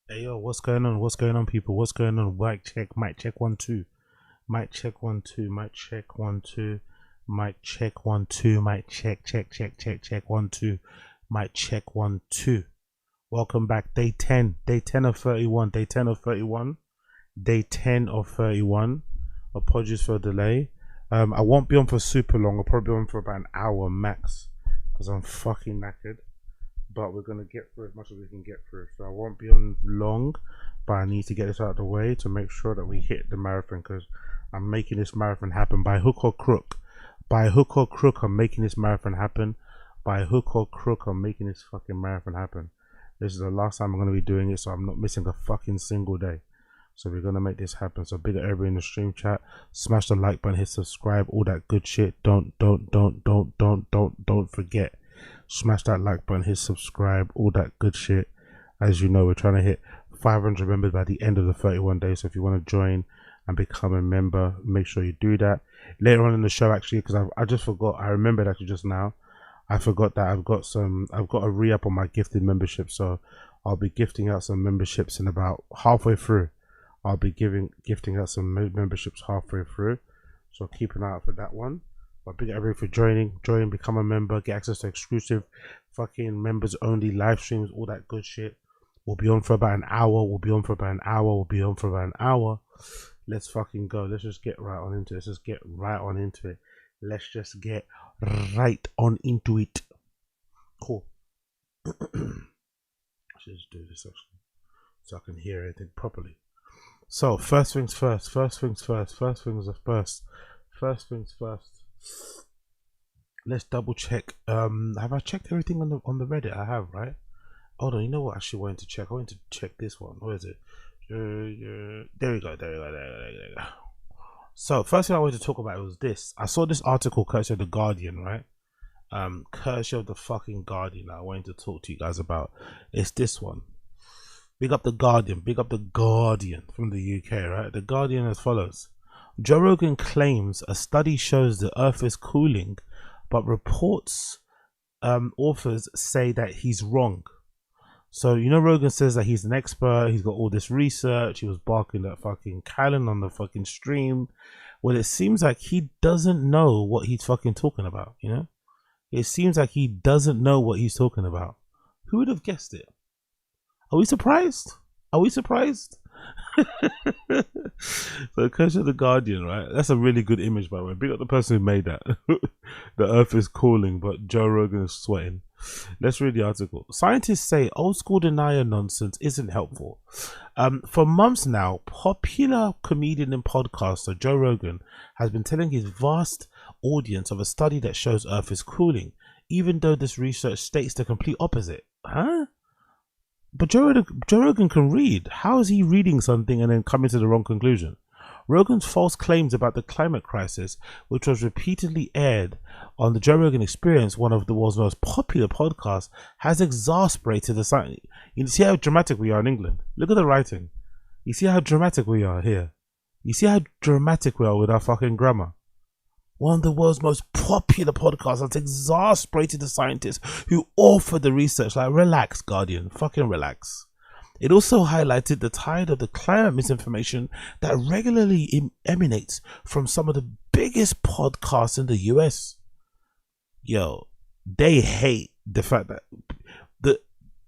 Hey yo, what's going on? What's going on, people? What's going on? Mic check 1 2. Mic check 1 2. Mic check 1 2. Mic check 1 2. Mic check 1 2. Mic check 1 2. Welcome back. Day 10. Day 10 of 31. Day 10 of 31. Day 10 of 31. Apologies for the delay. I won't be on for super long. I'll probably be on for about an hour max because I'm fucking knackered. But we're gonna get through as much as we can get through. So I won't be on long, but I need to get this out of the way to make sure that we hit the marathon, because I'm making this marathon happen by hook or crook. By hook or crook, I'm making this marathon happen. By hook or crook, I'm making this fucking marathon happen. This is the last time I'm gonna be doing it, so I'm not missing a fucking single day. So we're gonna make this happen. So big up everybody in the stream chat. Smash the like button, hit subscribe, all that good shit. Don't forget. Smash that like button, hit subscribe, all that good shit. As you know, we're trying to hit 500 members by the end of the 31 days. So if you want to join and become a member, make sure you do that. Later on in the show, actually, because I just forgot, I remembered actually just now, I forgot that I've got a re-up on my gifted membership. So I'll be gifting out some memberships in about halfway through. I'll be gifting out some memberships halfway through. So keep an eye out for that one. But big everybody for join, become a member, get access to exclusive fucking members only live streams, all that good shit. We'll be on for about an hour. Let's fucking go. Let's just get right on into it. Let's just get right on into it. Cool. I should just do this actually, so I can hear everything properly. So first things first. Let's double check. Have I checked everything on the Reddit? I have, right? Hold on. You know what? I actually wanted to check. I wanted to check this one. Where is it? There we go. So first thing I wanted to talk about was this. I saw this article courtesy of the Guardian, right? Courtesy of the fucking Guardian. I wanted to talk to you guys about. It's this one. Big up the Guardian. Big up the Guardian from the UK, right? The Guardian as follows. Joe Rogan claims a study shows the Earth is cooling, but reports authors say that he's wrong. So, you know, Rogan says that he's an expert, he's got all this research, he was barking at fucking Callen on the fucking stream. Well, it seems like he doesn't know what he's fucking talking about, you know? It seems like he doesn't know what he's talking about. Who would have guessed it? Are we surprised? So, curse of the Guardian, right? That's a really good image, by the way. Big up the person who made that. The Earth is cooling, but Joe Rogan is sweating. Let's read the article. Scientists say old school denier nonsense isn't helpful. For months now, popular comedian and podcaster Joe Rogan has been telling his vast audience of a study that shows Earth is cooling, even though this research states the complete opposite. Huh? But Joe Rogan can read. How is he reading something and then coming to the wrong conclusion? Rogan's false claims about the climate crisis, which was repeatedly aired on the Joe Rogan Experience, one of the world's most popular podcasts, has exasperated the science. You see how dramatic we are in England? Look at the writing. You see how dramatic we are here? You see how dramatic we are with our fucking grammar? One of the world's most popular podcasts has exasperated the scientists who authored the research. Like, relax, Guardian. Fucking relax. It also highlighted the tide of the climate misinformation that regularly emanates from some of the biggest podcasts in the US. Yo, they hate the fact that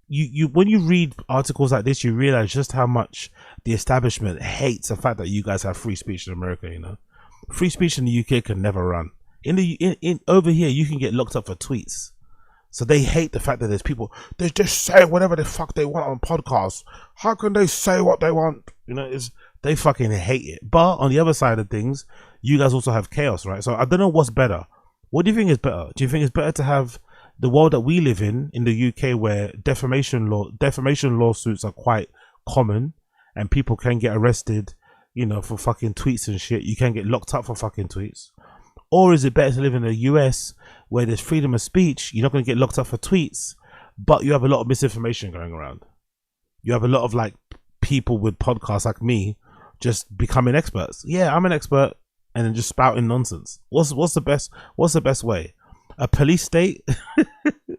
when you read articles like this, you realize just how much the establishment hates the fact that you guys have free speech in America, you know. Free speech in the UK can never run. In over here, you can get locked up for tweets. So they hate the fact that there's people, they just say whatever the fuck they want on podcasts. How can they say what they want? You know, they fucking hate it. But on the other side of things, you guys also have chaos, right? So I don't know what's better. What do you think is better? Do you think it's better to have the world that we live in the UK, where defamation lawsuits are quite common and people can get arrested, you know, for fucking tweets and shit? You can get locked up for fucking tweets. Or is it better to live in the US where there's freedom of speech? You're not going to get locked up for tweets, but you have a lot of misinformation going around. You have a lot of like people with podcasts like me just becoming experts. Yeah, I'm an expert, and then just spouting nonsense. What's the best way? A police state?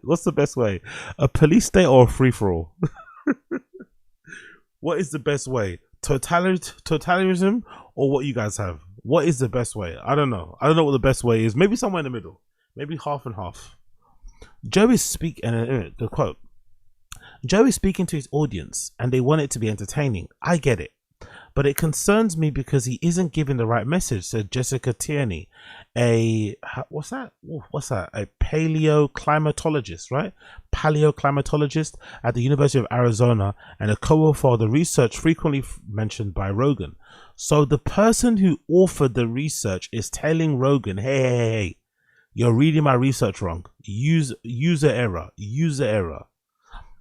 What's the best way? A police state or a free for all? What is the best way? Totalitarianism or what you guys have? What is the best way? I don't know. I don't know what the best way is. Maybe somewhere in the middle. Maybe half and half. Joe is speaking, the quote, Joe is speaking to his audience and they want it to be entertaining. I get it. But it concerns me because he isn't giving the right message, said Jessica Tierney, what's that? A paleoclimatologist, right? Paleoclimatologist at the University of Arizona and a co-author of the research frequently mentioned by Rogan. So the person who authored the research is telling Rogan, hey, you're reading my research wrong. User error.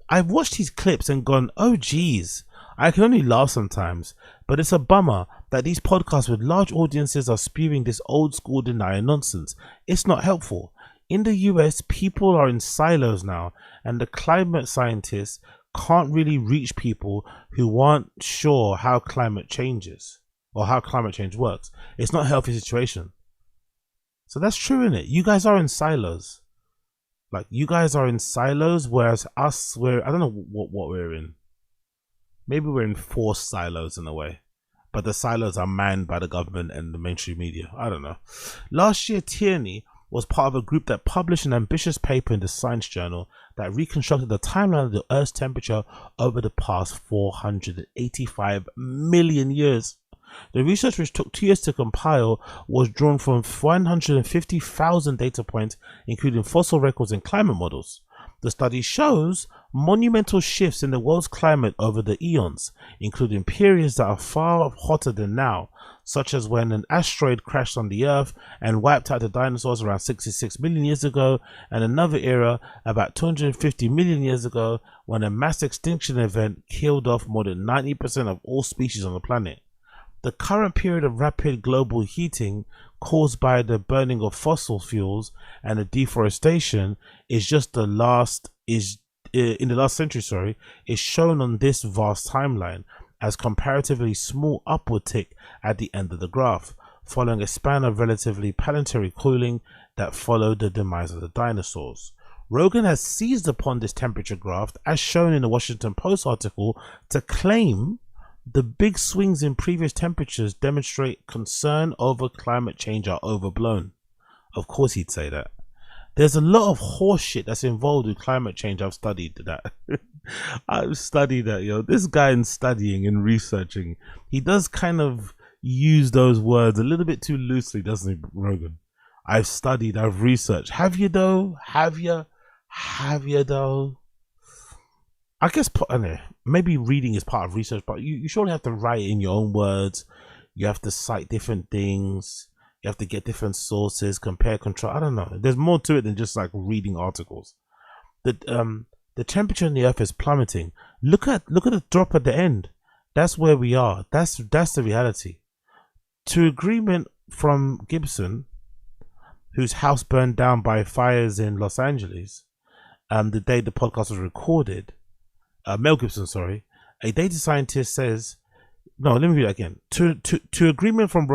I've watched these clips and gone, oh geez, I can only laugh sometimes, but it's a bummer that these podcasts with large audiences are spewing this old school denial nonsense. It's not helpful. In the US, people are in silos now, and the climate scientists can't really reach people who aren't sure how climate changes or how climate change works. It's not a healthy situation. So that's true, isn't it? You guys are in silos. Like, you guys are in silos, whereas us, I don't know what we're in. Maybe we're in forced silos in a way, but the silos are manned by the government and the mainstream media. I don't know. Last year, Tierney was part of a group that published an ambitious paper in the Science Journal that reconstructed the timeline of the Earth's temperature over the past 485 million years. The research, which took 2 years to compile, was drawn from 150,000 data points, including fossil records and climate models. The study shows monumental shifts in the world's climate over the eons, including periods that are far hotter than now, such as when an asteroid crashed on the Earth and wiped out the dinosaurs around 66 million years ago, and another era about 250 million years ago when a mass extinction event killed off more than 90% of all species on the planet. The current period of rapid global heating caused by the burning of fossil fuels and the deforestation in the last century, is shown on this vast timeline as comparatively small upward tick at the end of the graph, following a span of relatively planetary cooling that followed the demise of the dinosaurs. Rogan has seized upon this temperature graph, as shown in the Washington Post article, to claim the big swings in previous temperatures demonstrate concern over climate change are overblown. Of course he'd say that. There's a lot of horse shit that's involved with climate change. I've studied that. I've studied that, yo. This guy in studying and researching, he does kind of use those words a little bit too loosely, doesn't he, Rogan? I've studied, I've researched. Have you though? Have you though? I guess maybe reading is part of research, but you surely have to write it in your own words. You have to cite different things. You have to get different sources, compare, control. I don't know. There's more to it than just like reading articles. The temperature in the Earth is plummeting. Look at the drop at the end. That's where we are. That's the reality. To agreement from Gibson, whose house burned down by fires in Los Angeles, the day the podcast was recorded. Mel Gibson, sorry, a data scientist says, no, let me read it again. To agreement from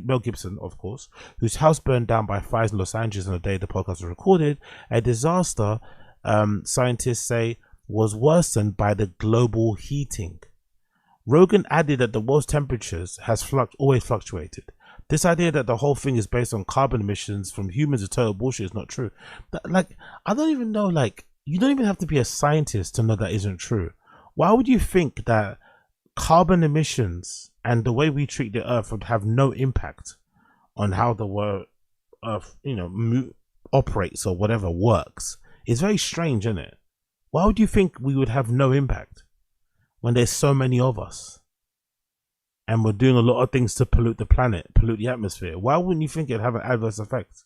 Mel Gibson, of course, whose house burned down by fires in Los Angeles on the day the podcast was recorded, a disaster, scientists say, was worsened by the global heating. Rogan added that the world's temperatures has always fluctuated. This idea that the whole thing is based on carbon emissions from humans is total bullshit is not true. I don't even know, you don't even have to be a scientist to know that isn't true. Why would you think that carbon emissions and the way we treat the Earth would have no impact on how the Earth, operates or whatever works? It's very strange, isn't it? Why would you think we would have no impact when there's so many of us and we're doing a lot of things to pollute the planet, pollute the atmosphere? Why wouldn't you think it'd have an adverse effect?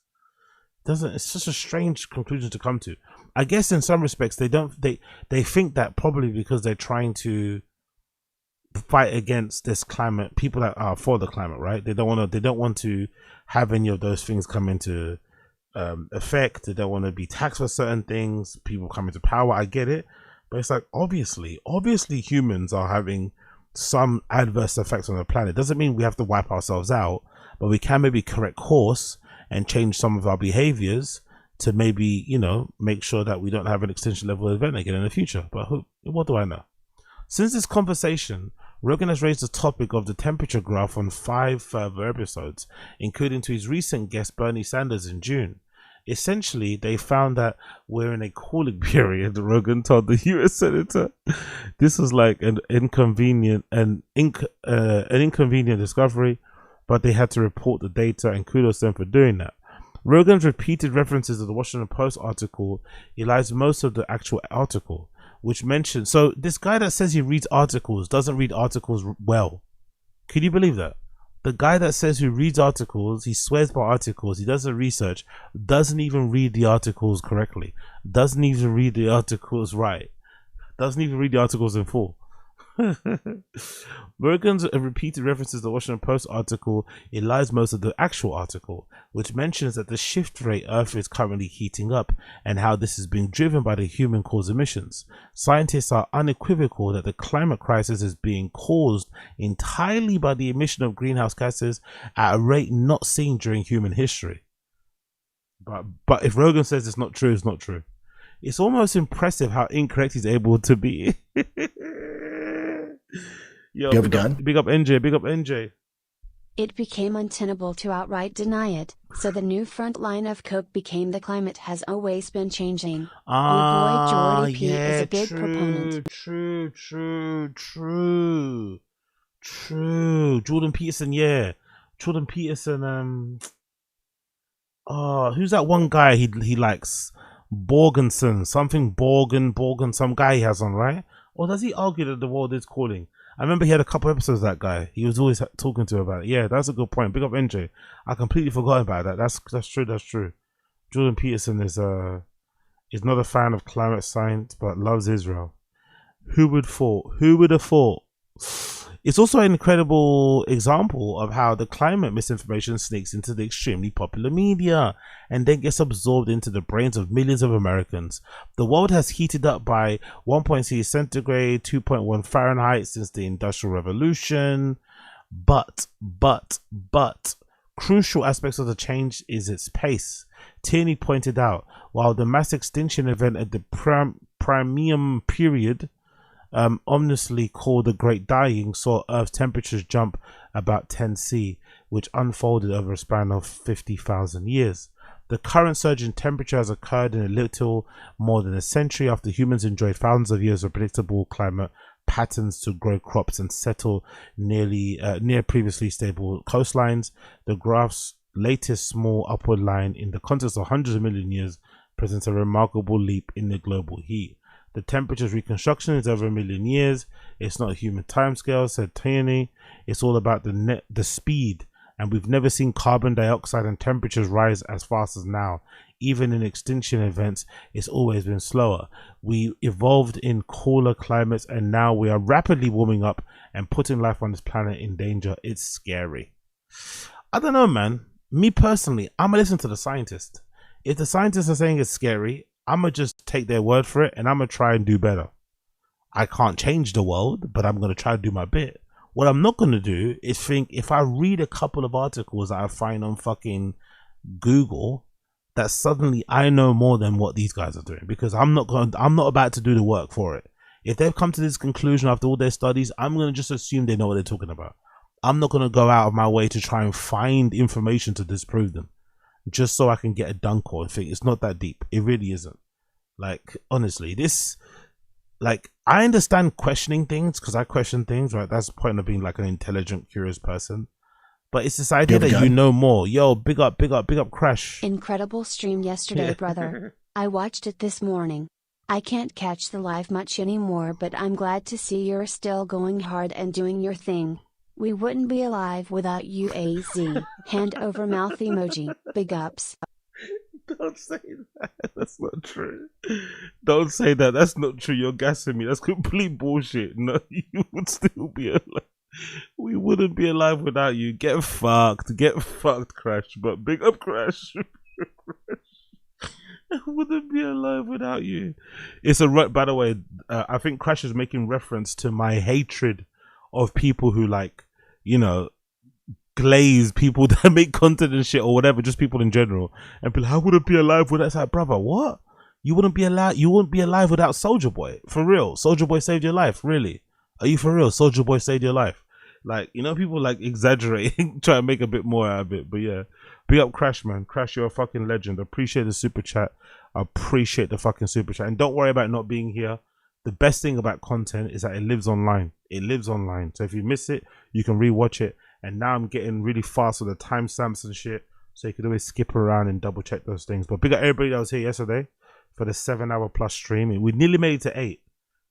It's just a strange conclusion to come to. I guess in some respects they think that probably because they're trying to fight against this climate, people that are for the climate, right? They don't want to have any of those things come into effect. They don't want to be taxed for certain things, people come into power. I get it, but it's like obviously humans are having some adverse effects on the planet. Doesn't mean we have to wipe ourselves out, but we can maybe correct course and change some of our behaviors to maybe, make sure that we don't have an extinction level event again in the future. But what do I know? Since this conversation, Rogan has raised the topic of the temperature graph on 5 further episodes, including to his recent guest Bernie Sanders in June. Essentially, they found that we're in a cooling period, Rogan told the US Senator. This was like an inconvenient discovery, but they had to report the data, and kudos to them for doing that. Rogan's repeated references to the Washington Post article elides most of the actual article, which mentions... So this guy that says he reads articles doesn't read articles well. Can you believe that? The guy that says he reads articles, he swears by articles, he does the research, doesn't even read the articles correctly, doesn't even read the articles right, doesn't even read the articles in full. Rogan's repeated references to the Washington Post article elides most of the actual article, which mentions that the shift rate Earth is currently heating up and how this is being driven by the human-caused emissions. Scientists are unequivocal that the climate crisis is being caused entirely by the emission of greenhouse gases at a rate not seen during human history. But if Rogan says it's not true, it's not true. It's almost impressive how incorrect he's able to be. Yo, you have a gun? Big up NJ, big up NJ. It became untenable to outright deny it, so the new front line of COBB became the climate has always been changing. Oh boy, Jordy P is a big proponent. True. Jordan Peterson, yeah. Jordan Peterson, who's that one guy he likes? Borgenson, something Borgen, some guy he has on, right? Or does he argue that the world is cooling? I remember he had a couple episodes of that guy. He was always talking to about it. Yeah, that's a good point. Big up NJ. I completely forgot about that. That's true. Jordan Peterson is not a fan of climate science but loves Israel. Who would have thought? It's also an incredible example of how the climate misinformation sneaks into the extremely popular media and then gets absorbed into the brains of millions of Americans. The world has heated up by 1.6 centigrade, 2.1 Fahrenheit since the Industrial Revolution. But crucial aspects of the change is its pace. Tierney pointed out, while the mass extinction event at the Permian period, ominously called the Great Dying, saw Earth's temperatures jump about 10 C, which unfolded over a span of 50,000 years. The current surge in temperature has occurred in a little more than a century after humans enjoyed thousands of years of predictable climate patterns to grow crops and settle near previously stable coastlines. The graph's latest small upward line, in the context of hundreds of million years, presents a remarkable leap in the global heat. The temperature's reconstruction is over 1 million years. It's not a human timescale, said Tierney. It's all about the speed, and we've never seen carbon dioxide and temperatures rise as fast as now. Even in extinction events, it's always been slower. We evolved in cooler climates, and now we are rapidly warming up and putting life on this planet in danger. It's scary. I don't know, man. Me personally, I'm gonna listen to the scientist. If the scientists are saying it's scary, I'm going to just take their word for it, and I'm going to try and do better. I can't change the world, but I'm going to try to do my bit. What I'm not going to do is think, if I read a couple of articles that I find on fucking Google, that suddenly I know more than what these guys are doing, because I'm not about to do the work for it. If they've come to this conclusion after all their studies, I'm going to just assume they know what they're talking about. I'm not going to go out of my way to try and find information to disprove them, just so I can get a dunk or think it's not that deep. It really isn't. Like, honestly, I understand questioning things, because I question things, right? That's the point of being like an intelligent, curious person. But it's this idea that you know more. Yo, big up, Crash. Incredible stream yesterday, brother. I watched it this morning. I can't catch the live much anymore, but I'm glad to see you're still going hard and doing your thing. We wouldn't be alive without you, AZ. Hand over mouth emoji. Big ups. Don't say that. That's not true. Don't say that. That's not true. You're gassing me. That's complete bullshit. No, you would still be alive. We wouldn't be alive without you. Get fucked, Crash. But big up, Crash. I wouldn't be alive without you. It's a right. By the way, I think Crash is making reference to my hatred of people who, like, you know, glaze people that make content and shit or whatever, just people in general, and be like, I wouldn't be alive without that. Brother, what? You wouldn't be alive without Soulja Boy, for real. Soulja Boy saved your life, really. Are you for real? Soldier Boy saved your life. Like, you know, people like exaggerating, try to make a bit more out of it. But yeah, big up Crash, man. Crash, you're a fucking legend. Appreciate the super chat. I appreciate the fucking super chat. And don't worry about not being here. The best thing about content is that it lives online. It lives online. So if you miss it, you can rewatch it. And now I'm getting really fast with the timestamps and shit. So you can always skip around and double check those things. But big up everybody that was here yesterday for the 7-hour plus stream. We nearly made it to 8.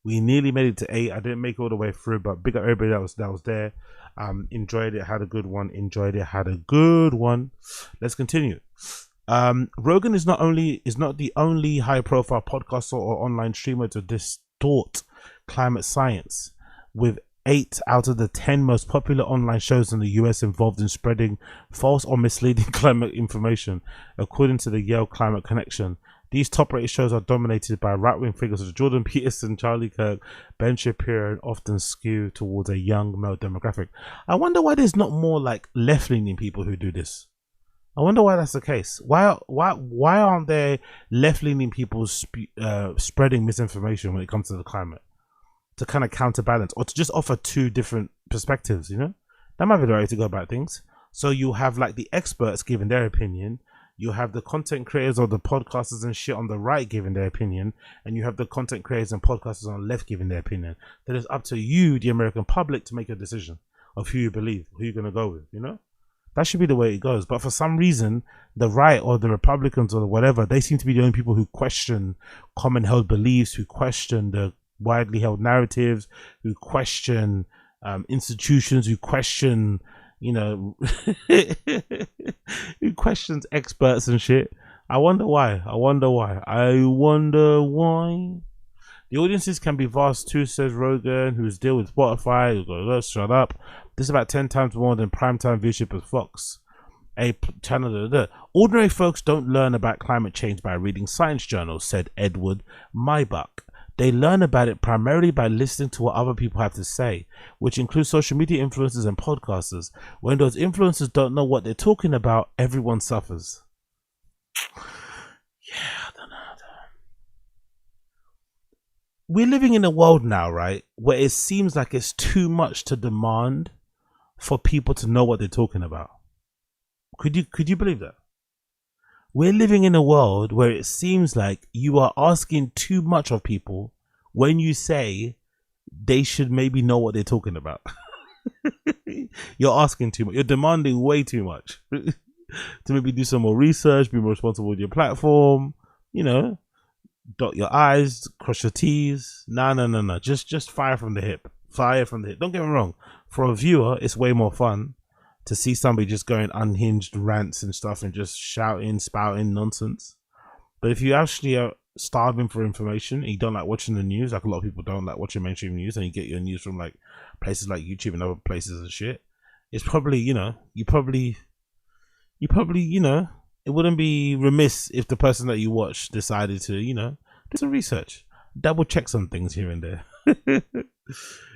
We nearly made it to 8. I didn't make it all the way through, but big up everybody that was there. Enjoyed it, had a good one. Enjoyed it, had a good one. Let's continue. Rogan is not the only high profile podcaster or online streamer to distort climate science, with 8 out of the 10 most popular online shows in the US involved in spreading false or misleading climate information, according to the Yale Climate Connection. These top-rated shows are dominated by right-wing figures such as Jordan Peterson, Charlie Kirk, Ben Shapiro, and often skew towards a young male demographic. I wonder why there's not more like left-leaning people who do this. I wonder why that's the case. Why aren't there left-leaning people spreading misinformation when it comes to the climate, to kind of counterbalance or to just offer 2 different perspectives? You know, that might be the way to go about things. So you have like the experts giving their opinion. You have the content creators or the podcasters and shit on the right giving their opinion, and you have the content creators and podcasters on the left giving their opinion. Then it's up to you, the American public, to make a decision of who you believe, who you're going to go with, you know? That should be the way it goes. But for some reason, the right or the Republicans or whatever, they seem to be the only people who question common held beliefs, who question the widely held narratives, who question institutions, who question, you know, who questions experts and shit. I wonder why. I wonder why. The audiences can be vast too, says Rogan, who's deal with Spotify. Let's shut up. This is about 10 times more than primetime viewership of Fox. Channel. Ordinary folks don't learn about climate change by reading science journals, said Edward Maybach. They learn about it primarily by listening to what other people have to say, which includes social media influencers and podcasters. When those influencers don't know what they're talking about, everyone suffers. Yeah, I don't know. We're living in a world now, right, where it seems like it's too much to demand for people to know what they're talking about. Could you believe that? We're living in a world where it seems like you are asking too much of people when you say they should maybe know what they're talking about. You're asking too much. You're demanding way too much to maybe do some more research, be more responsible with your platform, you know, dot your I's, cross your T's. No. Just fire from the hip. Fire from the hip. Don't get me wrong. For a viewer, it's way more fun to see somebody just going unhinged rants and stuff and just shouting, spouting nonsense. But if you actually are starving for information and you don't like watching the news, like a lot of people don't like watching mainstream news, and you get your news from like places like YouTube and other places and shit, it's probably, you know, you probably, you know, it wouldn't be remiss if the person that you watch decided to, you know, do some research, double check some things here and there.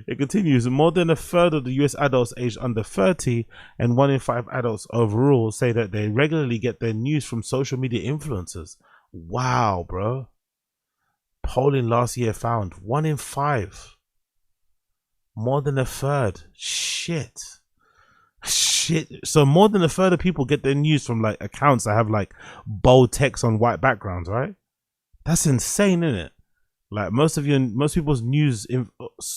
It continues. More than a third of the US adults aged under 30 and 1 in 5 adults overall say that they regularly get their news from social media influencers. Wow, bro. Polling last year found 1 in 5. More than a third. Shit. So more than a third of people get their news from like accounts that have like bold text on white backgrounds, right? That's insane, isn't it? Like most people's news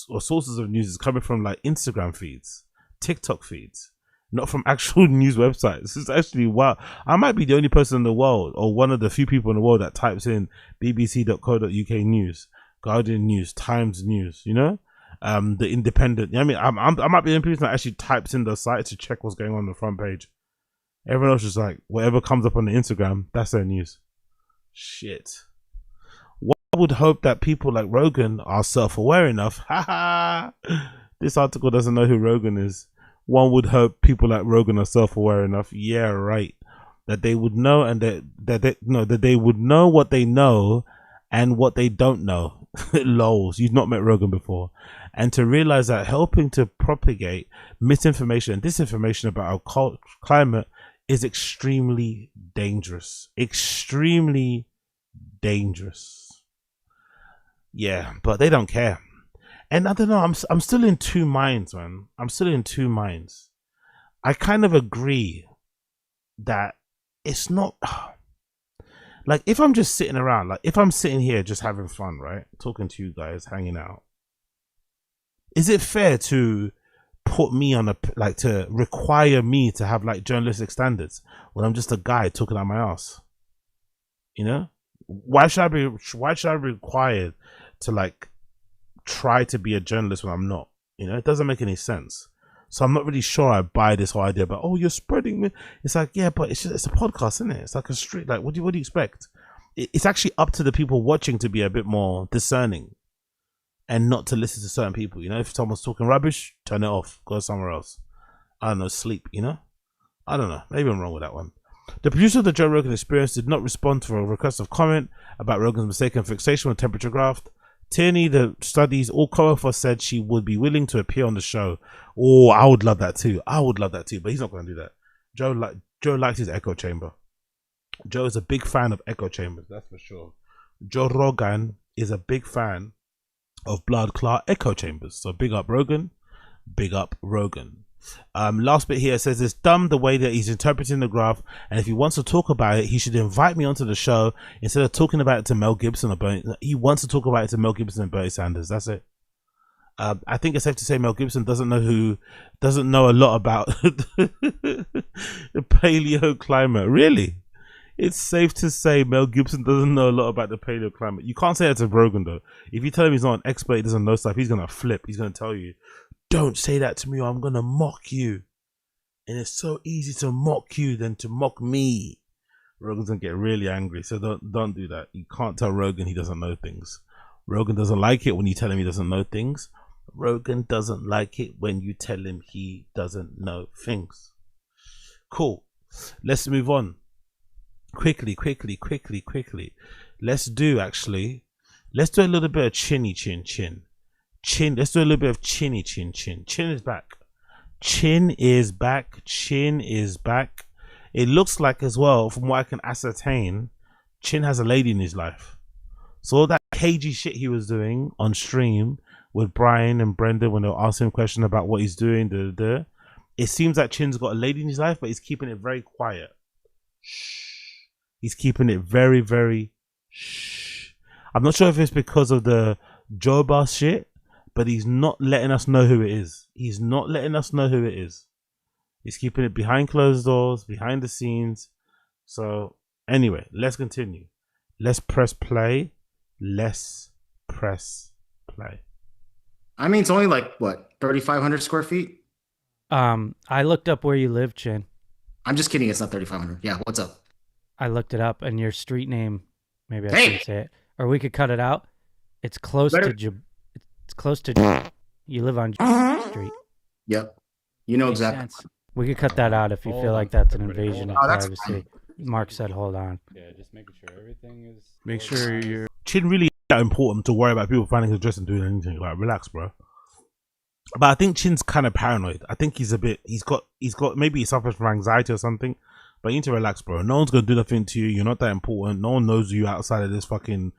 or sources of news is coming from like Instagram feeds, TikTok feeds, not from actual news websites. It's actually wow. I might be the only person in the world, or one of the few people in the world, that types in bbc.co.uk news, Guardian news, Times news, you know, the Independent. I mean, I might be the only person that actually types in the site to check what's going on the front page. Everyone else is like, whatever comes up on the Instagram, that's their news. Shit. I would hope that people like Rogan are self-aware enough. This article doesn't know who Rogan is. One would hope people like Rogan are self-aware enough. Yeah, right. That they would know, and that they would know what they know and what they don't know. Lols, you've not met Rogan before. And to realize that helping to propagate misinformation and disinformation about our climate is extremely dangerous. Extremely dangerous. Yeah, but they don't care. And I don't know, I'm still in two minds, man. I'm still in two minds. I kind of agree that it's not like if I'm just sitting around, like if I'm sitting here just having fun, right, talking to you guys, hanging out, is it fair to put me on a, like, to require me to have like journalistic standards when I'm just a guy talking out my ass? You know, why should I be required to like try to be a journalist when I'm not? You know, it doesn't make any sense. So I'm not really sure I buy this whole idea about, oh, you're spreading me. It's like, yeah, but it's a podcast, isn't it? It's like a street. Like, what do you expect? It's actually up to the people watching to be a bit more discerning and not to listen to certain people. You know, if someone's talking rubbish, turn it off, go somewhere else. I don't know, sleep. You know, I don't know. Maybe I'm wrong with that one. The producer of the Joe Rogan Experience did not respond to a request of comment about Rogan's mistaken fixation with temperature graph. Tierney, the studies, all co-authors said she would be willing to appear on the show. Oh, I would love that too. I would love that too, but he's not going to do that. Joe likes his echo chamber. Joe is a big fan of echo chambers, that's for sure. Joe Rogan is a big fan of blood clot echo chambers. So big up Rogan, big up Rogan. Last bit here says it's dumb the way that he's interpreting the graph, and if he wants to talk about it, he should invite me onto the show instead of talking about it to Mel Gibson or Bernie. He wants to talk about it to Mel Gibson and Bernie Sanders. That's it. I think it's safe to say Mel Gibson doesn't know a lot about the paleo climate. Really, it's safe to say Mel Gibson doesn't know a lot about the paleo climate. You can't say that to Rogan though. If you tell him he's not an expert, he doesn't know stuff, he's gonna flip. He's gonna tell you, don't say that to me or I'm gonna mock you. And it's so easy to mock you than to mock me. Rogan's gonna get really angry. So don't do that. You can't tell Rogan he doesn't know things. Rogan doesn't like it when you tell him he doesn't know things. Rogan doesn't like it when you tell him he doesn't know things. Cool. Let's move on. Quickly. Let's do a little bit of chinny chin. Let's do a little bit of chinny chin. Chin is back. It looks like, as well, from what I can ascertain, Chin has a lady in his life. So all that cagey shit he was doing on stream with Bryan and Brenda when they were asking him questions about what he's doing, it seems like Chin's got a lady in his life, but he's keeping it very quiet. Shh. He's keeping it very, very shh. I'm not sure if it's because of the Joe Boss shit, but he's not letting us know who it is. He's keeping it behind closed doors, behind the scenes. So anyway, let's continue. Let's press play. I mean, it's only like, what, 3,500 square feet? I looked up where you live, Chin. I'm just kidding. It's not 3,500. Yeah, what's up? I looked it up, and your street name, maybe I shouldn't say it, or we could cut it out. It's close to you live on Street. Yep. You know exactly. We could cut that out if you feel like that's an invasion of privacy. Mark said, hold on. Yeah, just making sure everything is... Make sure you're... Chin really that important to worry about people finding his address and doing anything. Like, relax, bro. But I think Chin's kind of paranoid. I think he's got maybe he suffers from anxiety or something. But you need to relax, bro. No one's gonna do nothing to you. You're not that important. No one knows you outside of this fucking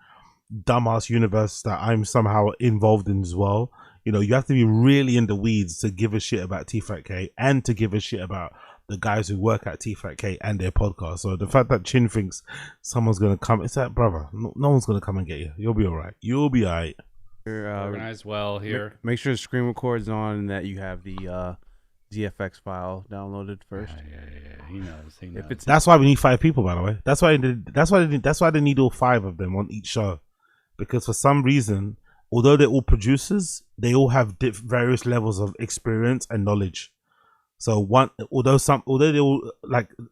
dumbass universe that I'm somehow involved in as well. You know, you have to be really in the weeds to give a shit about Tfatk and to give a shit about the guys who work at Tfatk and their podcast. So the fact that Chin thinks someone's gonna come, it's like, brother, no one's gonna come and get you. You'll be all right. You'll be all right. Organized well here. Make sure the screen record's on and that you have the ZFX file downloaded first. Yeah. He knows. That's why we need 5 people, by the way. That's why they need all 5 of them on each show, because for some reason, although they're all producers, they all have various levels of experience and knowledge. So although they all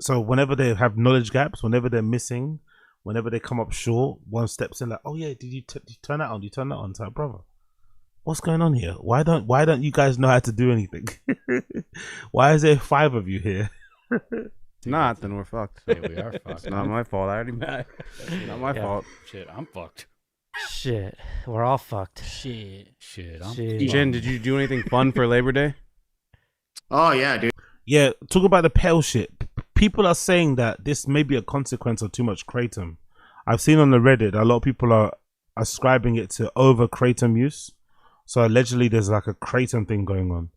so whenever they have knowledge gaps, whenever they're missing, whenever they come up short, one steps in like, oh yeah, did you turn that on? Did you turn that on? It's like, brother, what's going on here? Why don't you guys know how to do anything? Why is there 5 of you here? It's not, then we're fucked. Yeah, we are fucked. It's not my fault. I already met. Not my fault. Shit, I'm fucked. Shit, we're all fucked. Shit. Jen, did you do anything fun for Labor Day? Oh, yeah, dude. Yeah, talk about the pale shit. People are saying that this may be a consequence of too much kratom. I've seen on the Reddit a lot of people are ascribing it to over kratom use So allegedly there's like a kratom thing going on,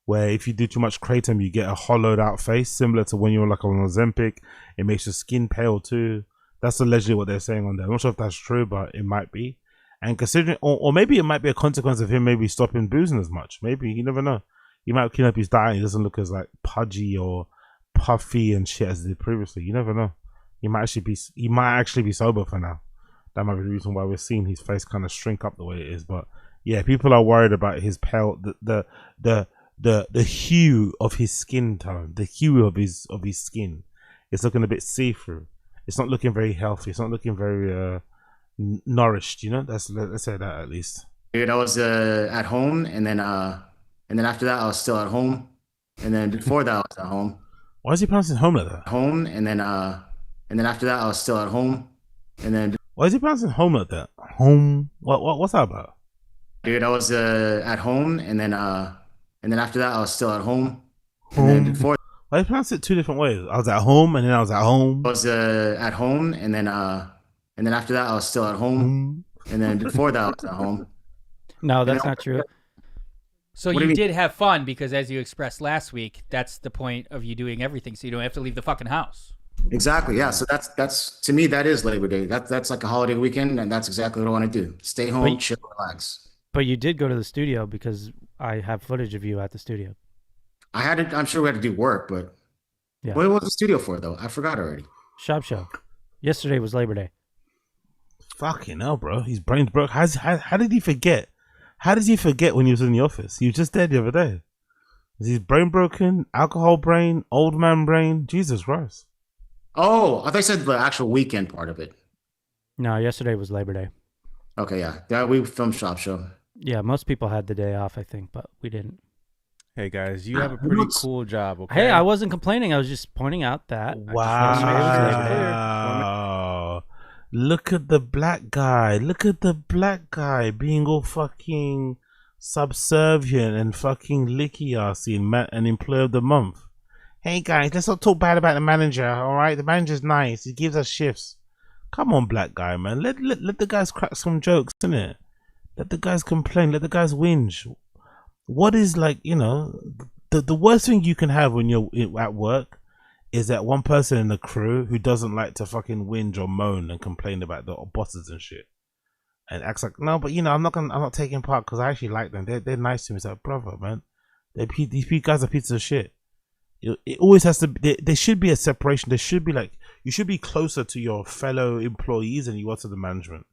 where if you do too much kratom, you get a hollowed out face, similar to when you're like on Ozempic. It makes your skin pale too. That's allegedly what they're saying on there. I'm not sure if that's true, but it might be. And considering, or maybe it might be a consequence of him maybe stopping boozing as much. Maybe, you never know. He might clean up his diet. He doesn't look as like pudgy or puffy and shit as he did previously. You never know. He might actually be sober for now. That might be the reason why we're seeing his face kind of shrink up the way it is. But yeah, people are worried about his pale, the hue of his skin tone, the hue of his skin. It's looking a bit see-through. It's not looking very healthy. It's not looking very nourished. You know, let's say that at least. Dude, I was at home, and then after that I was still at home, and then before that I was at home. Why is he pronouncing home like that? Home, and then after that I was still at home, and then. Why is he pronouncing home like that? Home. What's that about? Dude, I was at home, and then after that I was still at home. Home. And then before. Why you pronounce it two different ways? I was at home, and then I was at home. I was at home, and then after that I was still at home, and then before that I was at home. No, that's not true. So you did have fun because, as you expressed last week, that's the point of you doing everything, so you don't have to leave the fucking house. Exactly. Yeah. So that's to me that is Labor Day. That's like a holiday weekend, and that's exactly what I want to do. Stay home, chill, relax. But you did go to the studio because I have footage of you at the studio. I'm sure we had to do work, but yeah. What was the studio for though? I forgot already. Schaub show. Yesterday was Labor Day. Fucking hell, bro. His brain's broke. How did he forget? How did he forget when he was in the office? He was just there the other day. Is his brain broken? Alcohol brain? Old man brain? Jesus Christ. Oh, I thought you said the actual weekend part of it. No, yesterday was Labor Day. Okay, yeah. We filmed Schaub show. Yeah, most people had the day off, I think, but we didn't. Hey guys, you have a pretty cool job. Okay? Hey, I wasn't complaining. I was just pointing out that. Wow. Look at the black guy. Look at the black guy being all fucking subservient and fucking licky assy and an employee of the month. Hey guys, let's not talk bad about the manager, alright? The manager's nice. He gives us shifts. Come on, black guy, man. Let the guys crack some jokes, innit? Let the guys complain. Let the guys whinge. What is, like, you know, the worst thing you can have when you're at work is that one person in the crew who doesn't like to fucking whinge or moan and complain about the bosses and shit, and acts like, no, but you know, I'm not taking part because I actually like them. They're nice to me. It's like, brother, man, these guys are pieces of shit. It always has to be, there should be a separation. There should be, like, you should be closer to your fellow employees than you are to the management.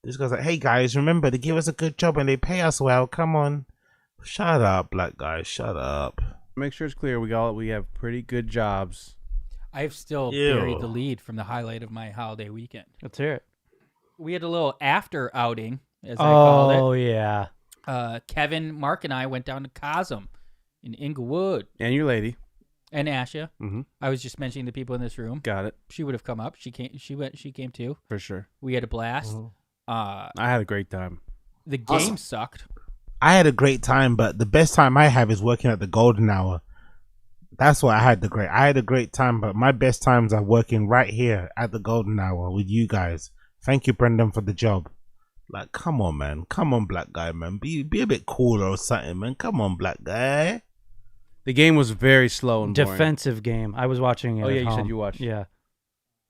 This guy's like, hey guys, remember, they give us a good job and they pay us well. Come on. Shut up, black guy. Shut up. Make sure it's clear we have pretty good jobs. I've still buried the lead from the highlight of my holiday weekend. Let's hear it. We had a little after outing, as I called it. Oh, yeah. Kevin, Mark, and I went down to COZZY in Inglewood. And your lady. And Asha. Mm-hmm. I was just mentioning the people in this room. Got it. She would have come up. She came too. For sure. We had a blast. I had a great time. The game sucked. I had a great time, but the best time I have is working at the golden hour. That's what I had a great time, but my best times are working right here at the golden hour with you guys. Thank you, Brendan, for the job. Like, come on, man. Come on, black guy, man. Be a bit cooler or something, man. Come on, black guy. The game was very slow and boring. Defensive game. I was watching it. Oh, yeah, at you home. said you watched. Yeah.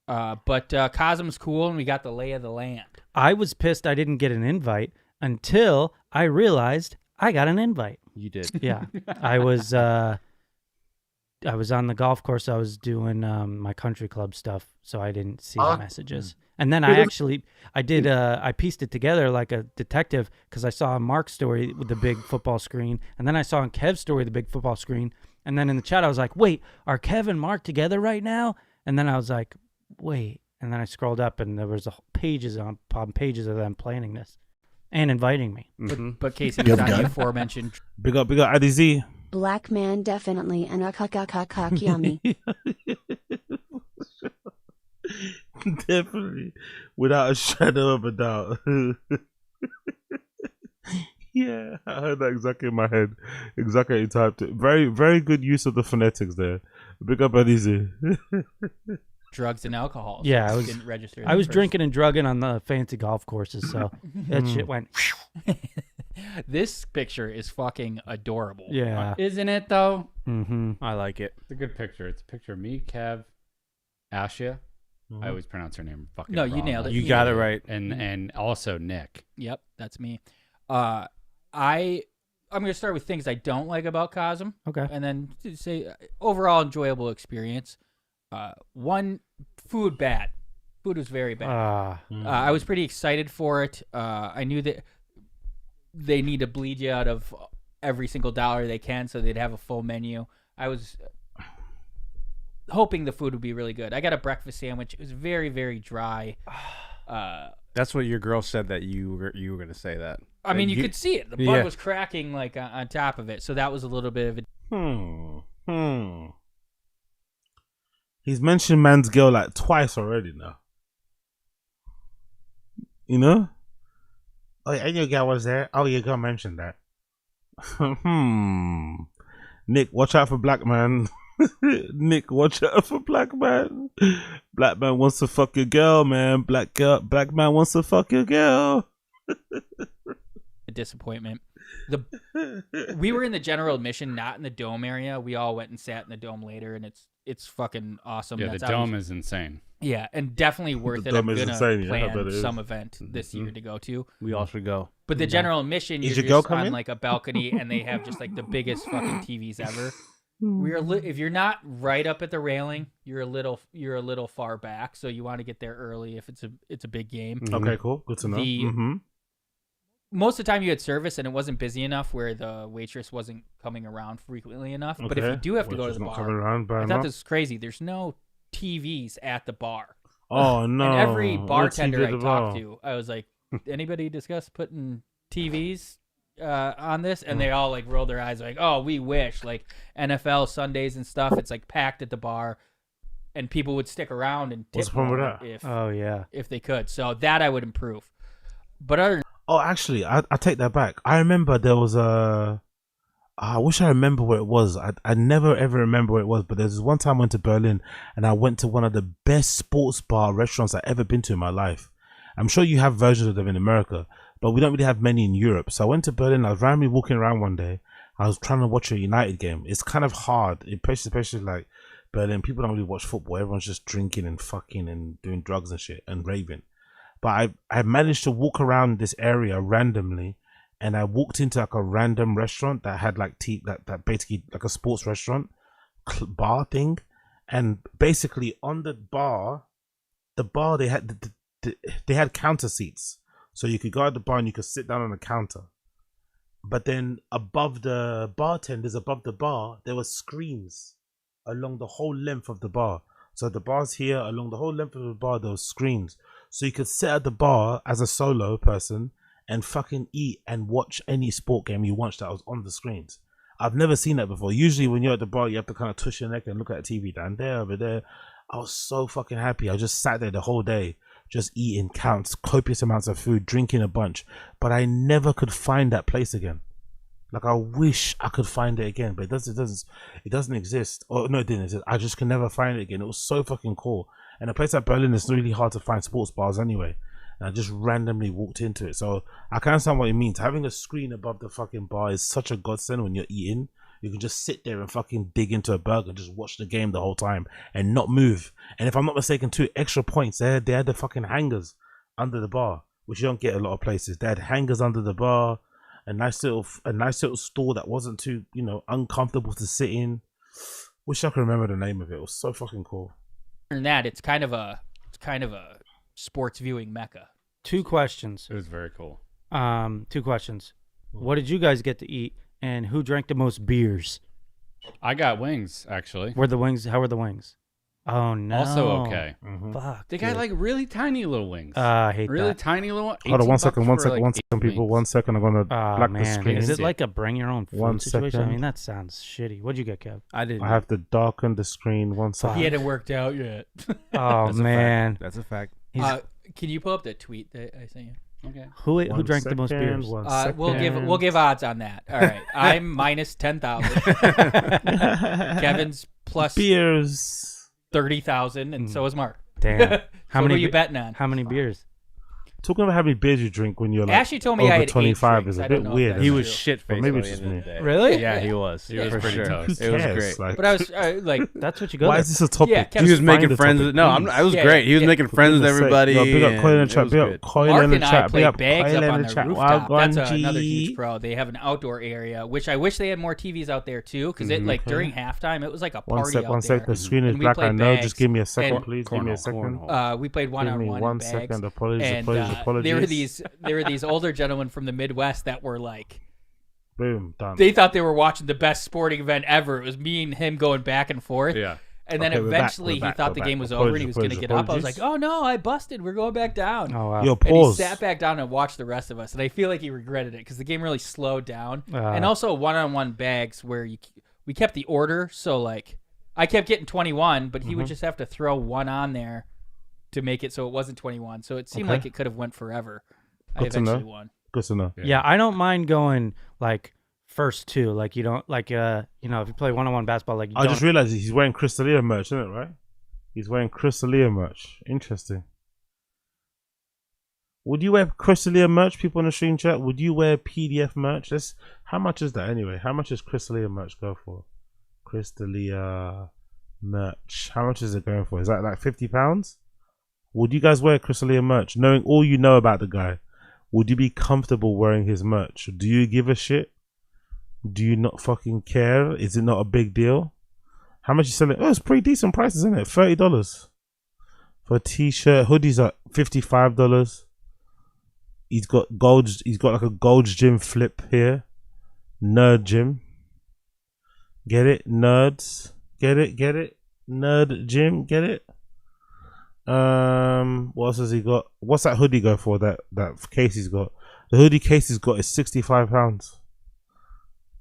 But COZZY's cool, and we got the lay of the land. I was pissed I didn't get an invite until I realized I got an invite. You did. Yeah. I was on the golf course. I was doing my country club stuff, so I didn't see the messages. And then I pieced it together like a detective because I saw Mark's story with the big football screen, and then I saw in Kev's story the big football screen, and then in the chat I was like, wait, are Kev and Mark together right now? And then I was like, wait. And then I scrolled up, and there was pages on pages of them planning this and inviting me. Mm-hmm. But Casey was on the aforementioned. Big up, IDZ. Black man definitely and a yummy. Definitely, without a shadow of a doubt. Yeah, I heard that exactly in my head. Exactly how you typed it. Very, very good use of the phonetics there. Big up, IDZ. Drugs and alcohol. So Yeah, didn't register. I was drinking and drugging on the fancy golf courses, so that shit went. This picture is fucking adorable. Yeah. Isn't it though? Mm-hmm. I like it. It's a good picture. It's a picture of me, Kev, Asha. I always pronounce her name fucking No, wrong. you nailed it. You got it right. And also Nick. Yep, that's me. I'm gonna start with things I don't like about Cosm. Okay. And then say overall enjoyable experience. One, food bad. Food was very bad. I was pretty excited for it. I knew that they need to bleed you out of every single dollar they can, so they'd have a full menu. I was hoping the food would be really good. I got a breakfast sandwich. It was very, very dry. That's what your girl said that you were going to say that. I mean, you could see it. The bun was cracking like on top of it, so that was a little bit of a. He's mentioned man's girl like twice already now. You know? Oh, yeah, and your girl was there. Oh, your girl mentioned that. Nick, watch out for black man. Nick, watch out for black man. Black man wants to fuck your girl, man. Black man wants to fuck your girl. A disappointment. We were in the general admission, not in the dome area. We all went and sat in the dome later, and it's fucking awesome. Yeah, the dome is insane. Yeah, and definitely worth it. I'm gonna plan some event this year to go to. We all should go. But the general admission, you're just on like a balcony, and they have just like the biggest fucking TVs ever. If you're not right up at the railing, you're a little far back, so you want to get there early if it's a big game. Okay, cool. Good to know. Most of the time you had service and it wasn't busy enough where the waitress wasn't coming around frequently enough. But if you do have to go to the bar, I thought this was crazy. There's no TVs at the bar. Oh no! And every bartender I talked to, I was like, "Anybody discuss putting TVs on this?" And they all like rolled their eyes, like, "Oh, we wish." Like NFL Sundays and stuff, it's like packed at the bar, and people would stick around and tip more if they could. So that I would improve. But other Oh, actually, I take that back. I remember there was I wish I remember where it was. I never ever remember where it was, but there was one time I went to Berlin and I went to one of the best sports bar restaurants I've ever been to in my life. I'm sure you have versions of them in America, but we don't really have many in Europe. So I went to Berlin. I was randomly walking around one day. I was trying to watch a United game. It's kind of hard, especially like Berlin. People don't really watch football. Everyone's just drinking and fucking and doing drugs and shit and raving. But I managed to walk around this area randomly, and I walked into like a random restaurant that had like that basically like a sports restaurant bar thing, and basically on the bar they had counter seats, so you could go at the bar and you could sit down on the counter. But then above the bartenders, above the bar, there were screens along the whole length of the bar. So the bar's here, along the whole length of the bar, there were screens. So you could sit at the bar as a solo person and fucking eat and watch any sport game you watched that was on the screens. I've never seen that before. Usually when you're at the bar, you have to kind of tush your neck and look at the TV down there, over there. I was so fucking happy. I just sat there the whole day, just eating copious amounts of food, drinking a bunch. But I never could find that place again. Like, I wish I could find it again, but it doesn't exist. Oh no, it didn't exist. I just can never find it again. It was so fucking cool. And a place like Berlin, it's really hard to find sports bars anyway. And I just randomly walked into it. So I can understand what it means. Having a screen above the fucking bar is such a godsend when you're eating. You can just sit there and fucking dig into a burger and just watch the game the whole time and not move. And if I'm not mistaken, 2 extra points, they had the fucking hangers under the bar, which you don't get a lot of places. They had hangers under the bar, a nice little store that wasn't too, uncomfortable to sit in. Wish I could remember the name of it. It was so fucking cool. than that, it's kind of a sports viewing mecca. 2 questions. It was very cool. 2 questions. What did you guys get to eat, and who drank the most beers? I got wings, actually. How were the wings? Oh no. Also okay. Fuck. They got like really tiny little wings. I hate really that. tiny little. Hold on, one second, people. 1 second, I'm gonna black the screen. Is it like a bring your own food 1 situation? second. I mean, that sounds shitty. What'd you get, Kev? I didn't. I have to darken the screen 1 second. He hadn't worked out yet. Oh That's man, That's a fact. Can you pull up the tweet that I sent you? Okay. Who drank the most beers? We'll give odds on that. All right, I'm minus 10,000. Kevin's plus beers 30,000, and so is Mark. Damn. What are you betting on? How many beers? talking about how many beers you drink when you're like Ashley told me I over had 25 8 is a drinks. I bit don't know if weird. that's He isn't was it? shit faced. maybe it's just me. Really? Yeah, he was. He was for pretty sure. toast. Who It was cares? great. Like, But I was like, That's what you go why there. is this a topic? Yeah, Kev- He was Just making find a friends. topic, No, please. it was Yeah, great. He was yeah. making For friends with goodness sake. everybody. Yo, big up and Coil in the it chat. was Big good. up Coil Mark in the and I chat. Big played up bags Coil up in on the their chat. rooftop. That's Wagwan another G. huge pro. They have an outdoor area, which I wish they had more TVs out there too, because it like during halftime it was like a party One out sec. there. The screen is And we black. I played know. bags, Just give me a second, and- please. Give me a second. We played Give one-on-one me in 1 bags, second. Apologies. and there were these older gentlemen from the Midwest that were like, Boom. Done. they thought they were watching the best sporting event ever. It was me and him going back and forth. Yeah. And then Okay, we're back, eventually we're back, he thought we're the back. game was over and he was going to Apologies, get up. I was apologies. like, oh no, I busted. We're going back down. Oh wow. Yo, And he pause. sat back down and watched the rest of us. And I feel like he regretted it because the game really slowed down. Ah. And also one-on-one bags where we kept the order. So like I kept getting 21, but he would just have to throw one on there to make it so it wasn't 21. So it seemed Okay. like it could have went forever. I Good to know. eventually won. Good to know. Yeah, I don't mind going like first two. Like you don't like if you play one-on-one basketball, like you I don't, just realized he's wearing Crystalia merch, isn't it? Right? He's wearing Crystalia merch. Interesting. Would you wear Crystalia merch, people in the stream chat? Would you wear PDF merch? How much is that anyway? How much does Crystalia merch go for? Crystalia merch. How much is it going for? Is that like £50? Would you guys wear Crystalia merch? Knowing all you know about the guy, would you be comfortable wearing his merch? Do you give a shit? Do you not fucking care? Is it not a big deal? How much you selling? Oh, it's pretty decent prices, isn't it? $30 for a t-shirt. Hoodies are $55. He's got gold. He's got like a Gold's Gym flip here. Nerd Gym. Get it, nerds. Get it, get it. Nerd Gym. Get it. What else has he got? What's that hoodie go for? That case he's got. The hoodie case he's got is £65.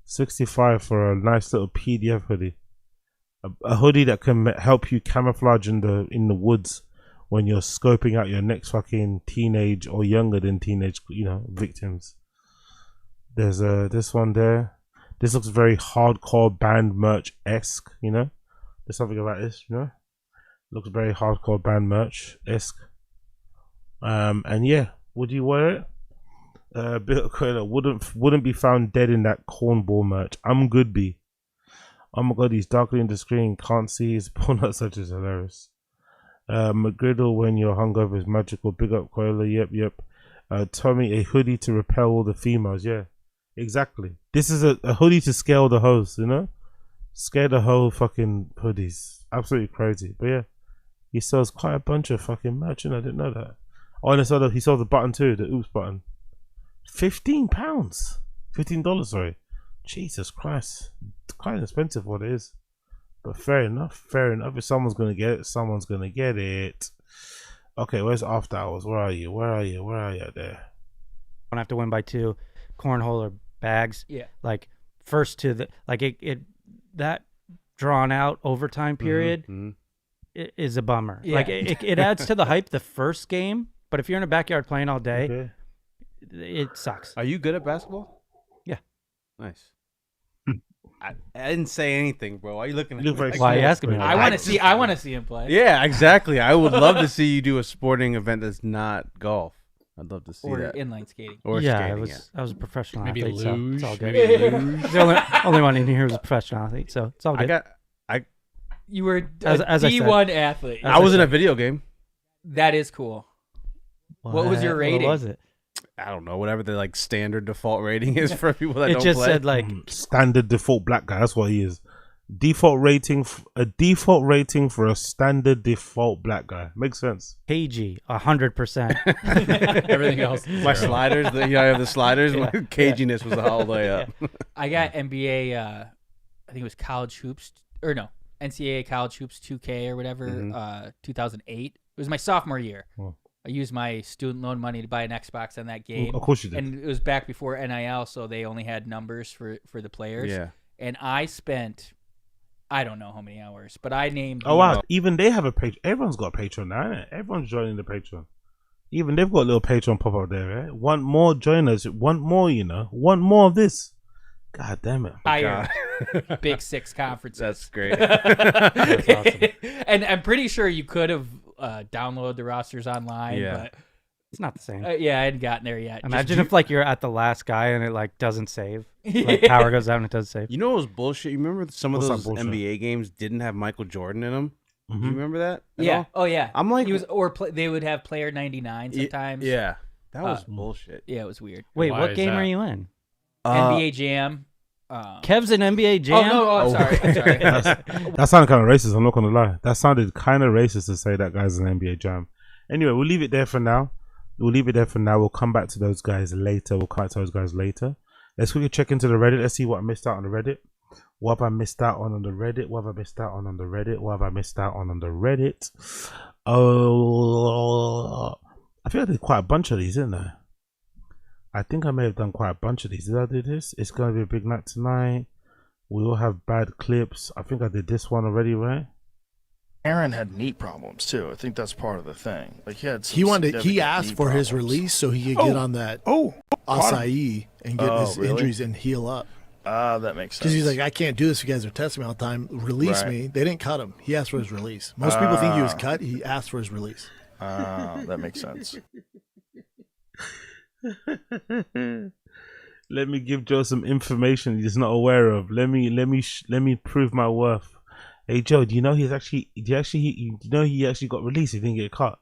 65 for a nice little PDF hoodie. A hoodie that can help you camouflage in the woods when you're scoping out your next fucking teenage or younger than teenage, victims. There's this one there. This looks very hardcore band merch-esque, There's something about this, Looks very hardcore band merch-esque. And yeah, would you wear it? Wouldn't be found dead in that cornball merch. I'm good, B. Oh my god, he's darkly in the screen. Can't see his porn. Such is hilarious. McGriddle, when you're hungover, is magical. Big up, Coiler. Yep. Tommy, a hoodie to repel all the females. Yeah, exactly. This is a hoodie to scare the hoes, Scare the whole fucking hoodies. Absolutely crazy. But yeah, he sells quite a bunch of fucking merch, and I didn't know that. Oh, and he sold the button too, the oops button. £15. $15, sorry. Jesus Christ. It's quite expensive what it is. But fair enough. If someone's gonna get it, someone's gonna get it. Okay, where's After Hours? Where are you out there? don't have to win by 2. Cornhole or bags. Yeah. Like first to the it that drawn out overtime period is a bummer. Yeah. Like it adds to the hype the first game, but if you're in a backyard playing all day, Okay. it sucks. Are you good at basketball? Yeah. Nice. I didn't say anything, bro. Why are you looking at You me? look very Why are you small. asking me? I want to see him play. Yeah, exactly. I would love to see you do a sporting event that's not golf. I'd love to see Or that. inline skating. Or yeah, skating, I was a professional Maybe athlete, so it's all good. luge. Maybe the only one in here was a professional athlete, so it's all good. You were As a I said. D1 athlete. As I was in a said. video game. That is cool. What was your rating? What was it? I don't know, whatever the standard default rating is for people that It don't just play. said like Standard default black guy. That's what he is. Default rating. A default rating for a standard default black guy. Makes sense. KG 100%. Everything else. my zero. sliders. I have the sliders. Yeah. My caginess was all the way up. I got NBA. I think it was college hoops or no NCAA college hoops 2K or whatever. 2008. It was my sophomore year. Oh. I used my student loan money to buy an Xbox on that game. Of course you did. And it was back before NIL, so they only had numbers for the players. Yeah. And I spent, I don't know how many hours, but I named. Oh wow! Even they have a Patreon. Everyone's got a Patreon now. Innit? Everyone's joining the Patreon. Even they've got a little Patreon pop up there. Right? Want more joiners? Want more? Want more of this? God damn it! Higher Big Six conferences. That's great. That's awesome. And I'm pretty sure you could have downloaded the rosters online, Yeah. but It's not the same. Yeah, I hadn't gotten there yet. Imagine if like you're at the last guy and it like doesn't save. Like power goes out and it does save. You know what was bullshit? You remember some of What's those that bullshit? NBA games didn't have Michael Jordan in them? Mm-hmm. Do you remember that? at Yeah. all? Oh yeah. I'm like, They would have player 99 sometimes. Yeah, that was bullshit. Yeah, it was weird. Wait, Why what is game that? are you in? NBA Jam. Kev's an NBA Jam? I'm sorry. I'm sorry. That sounded kind of racist. I'm not gonna lie. That sounded kind of racist to say that guy's an NBA Jam. Anyway, we'll leave it there for now. We'll come back to those guys later. Let's quickly check into the Reddit. Let's see what I missed out on the Reddit. What have I missed out on the Reddit? Oh, I feel I did quite a bunch of these, didn't I? I think I may have done quite a bunch of these. Did I do this? It's gonna be a big night tonight. We all have bad clips. I think I did this one already, right? Aaron had knee problems too. I think that's part of the thing. Like he asked for his release so he could get on that OZZY and get his injuries and heal up. That makes sense. Because he's like, I can't do this. You guys are testing me all the time. Release me. They didn't cut him. He asked for his release. Most people think he was cut. He asked for his release. That makes sense. Let me give Joe some information he's not aware of. Let me prove my worth. Hey Joe, do you know he actually got released? He didn't get cut.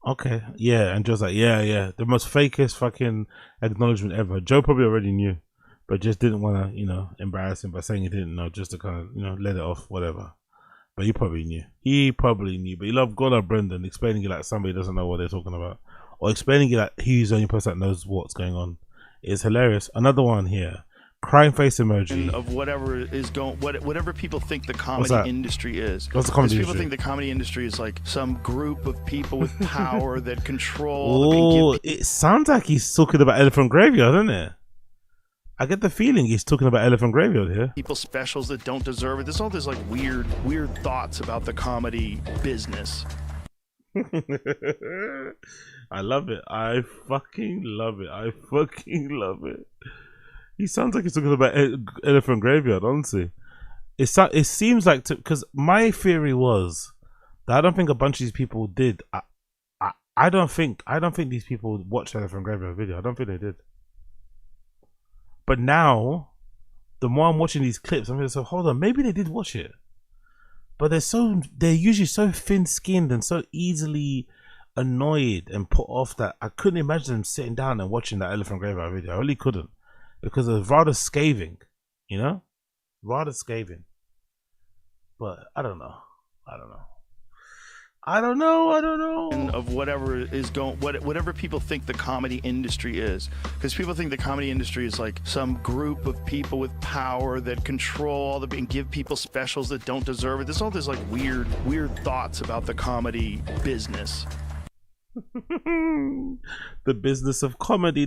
Okay, yeah, and Joe's like, yeah, the most fakest fucking acknowledgement ever. Joe probably already knew, but just didn't want to, embarrass him by saying he didn't know, just to kind of, let it off, whatever. But he probably knew. But you love Brendan explaining it like somebody doesn't know what they're talking about, or explaining it like he's the only person that knows what's going on. It's hilarious. Another one here. Crying face emoji of whatever people think the comedy industry is. What's the comedy industry? People think the comedy industry is like some group of people with power that control. It sounds like he's talking about Elephant Graveyard, doesn't it? I get the feeling he's talking about Elephant Graveyard here. People specials that don't deserve it. There's all this like weird thoughts about the comedy business. I love it. I fucking love it. He sounds like he's talking about Elephant Graveyard, honestly. It seems like, because my theory was that I don't think a bunch of these people did. I don't think these people watched Elephant Graveyard video. I don't think they did. But now, the more I'm watching these clips, I'm so hold on, maybe they did watch it. But they're usually so thin-skinned and so easily annoyed and put off that I couldn't imagine them sitting down and watching that Elephant Graveyard video. I really couldn't. Because it was rather scathing, rather scathing. But I don't know. And of whatever people think the comedy industry is, because people think the comedy industry is like some group of people with power that control and give people specials that don't deserve it. There's all this like weird thoughts about the comedy business. The business of comedy.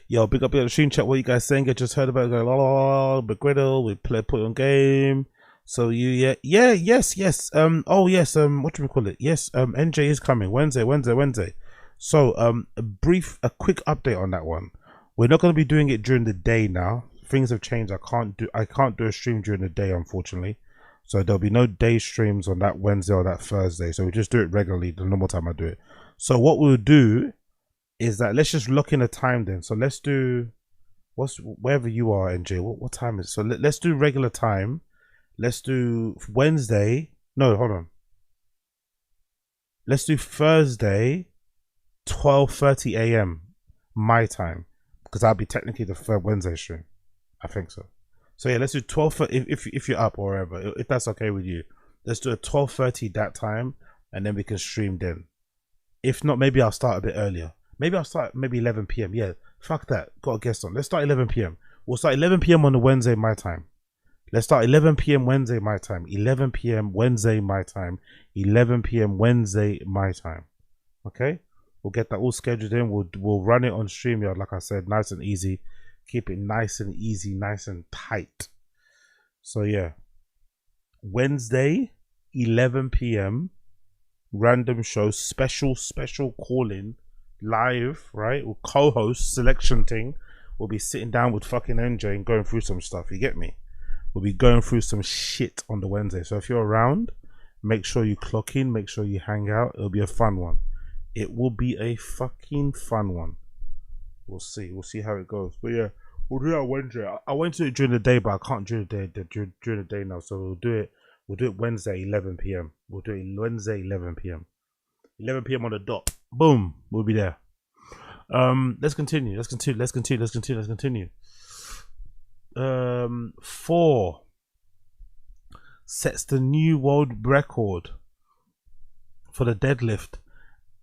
Yo, big up your stream chat. What you guys saying? I just heard about it. McGriddle, we put on game. So yes. What do we call it? Yes, NJ is coming Wednesday. So a quick update on that one. We're not going to be doing it during the day now. Things have changed. I can't do a stream during the day, unfortunately. So there'll be no day streams on that Wednesday or that Thursday. So we just do it regularly, the normal time I do it. So what we'll do is that let's just lock in a time then. So let's do wherever you are, NJ. What time is it? So let's do regular time. Let's do Wednesday. No, hold on. Let's do Thursday, 12:30 a.m. my time, because that'll be technically the third Wednesday stream. I think so. So yeah, let's do 12. If you're up or wherever, if that's okay with you, let's do a 12:30 that time, and then we can stream then. If not, maybe I'll start a bit earlier. Maybe I'll start 11 p.m. Yeah, fuck that. Got a guest on. Let's start 11 p.m. We'll start 11 p.m. on the Wednesday my time. Let's start 11 p.m. Wednesday my time. 11 p.m. Wednesday my time. 11 p.m. Wednesday my time. Okay, we'll get that all scheduled in. We'll run it on StreamYard, like I said, nice and easy. Keep it nice and easy, nice and tight. So yeah, Wednesday, 11 p.m. random show, special call-in, live, right? We'll co-host selection thing. We'll be sitting down with fucking NJ and going through some stuff. You get me? We'll be going through some shit on the Wednesday. So if you're around, Make sure you clock in. Make sure you hang out. It'll be a fun one. It will be a fucking fun one. We'll see. We'll see how it goes. But yeah, we'll do that Wednesday. I went to it during the day, but I can't during the day now. So we'll do it. We'll do it Wednesday, 11 p.m. We'll do it Wednesday, 11 p.m. 11 p.m. on the dot. Boom. We'll be there. Let's continue. 4 sets the new world record for the deadlift.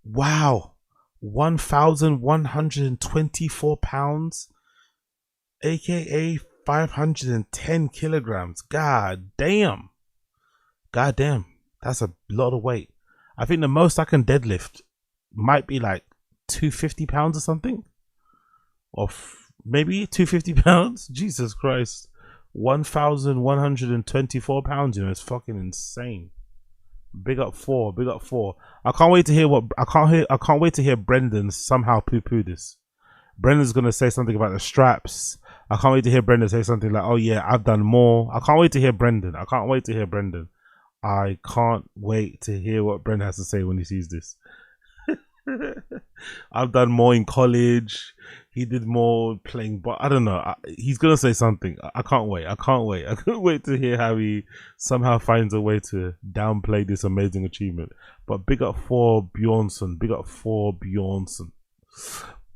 Wow. 1,124 pounds, aka 510 kilograms. God damn. That's a lot of weight. I think the most I can deadlift might be like 250 pounds or something, or maybe 250 pounds. Jesus Christ, 1,124 pounds. You know, it's fucking insane. Big up 4. I can't wait to hear I can't wait to hear Brendan somehow poo-poo this. Brendan's gonna say something about the straps. I can't wait to hear Brendan say something like, "Oh yeah, I've done more." I can't wait to hear Brendan. I can't wait to hear what Brendan has to say when he sees this. I've done more in college. He did more playing, but I don't know. He's gonna say something. I can't wait. I can't wait to hear how he somehow finds a way to downplay this amazing achievement. But big up for Bjornsson.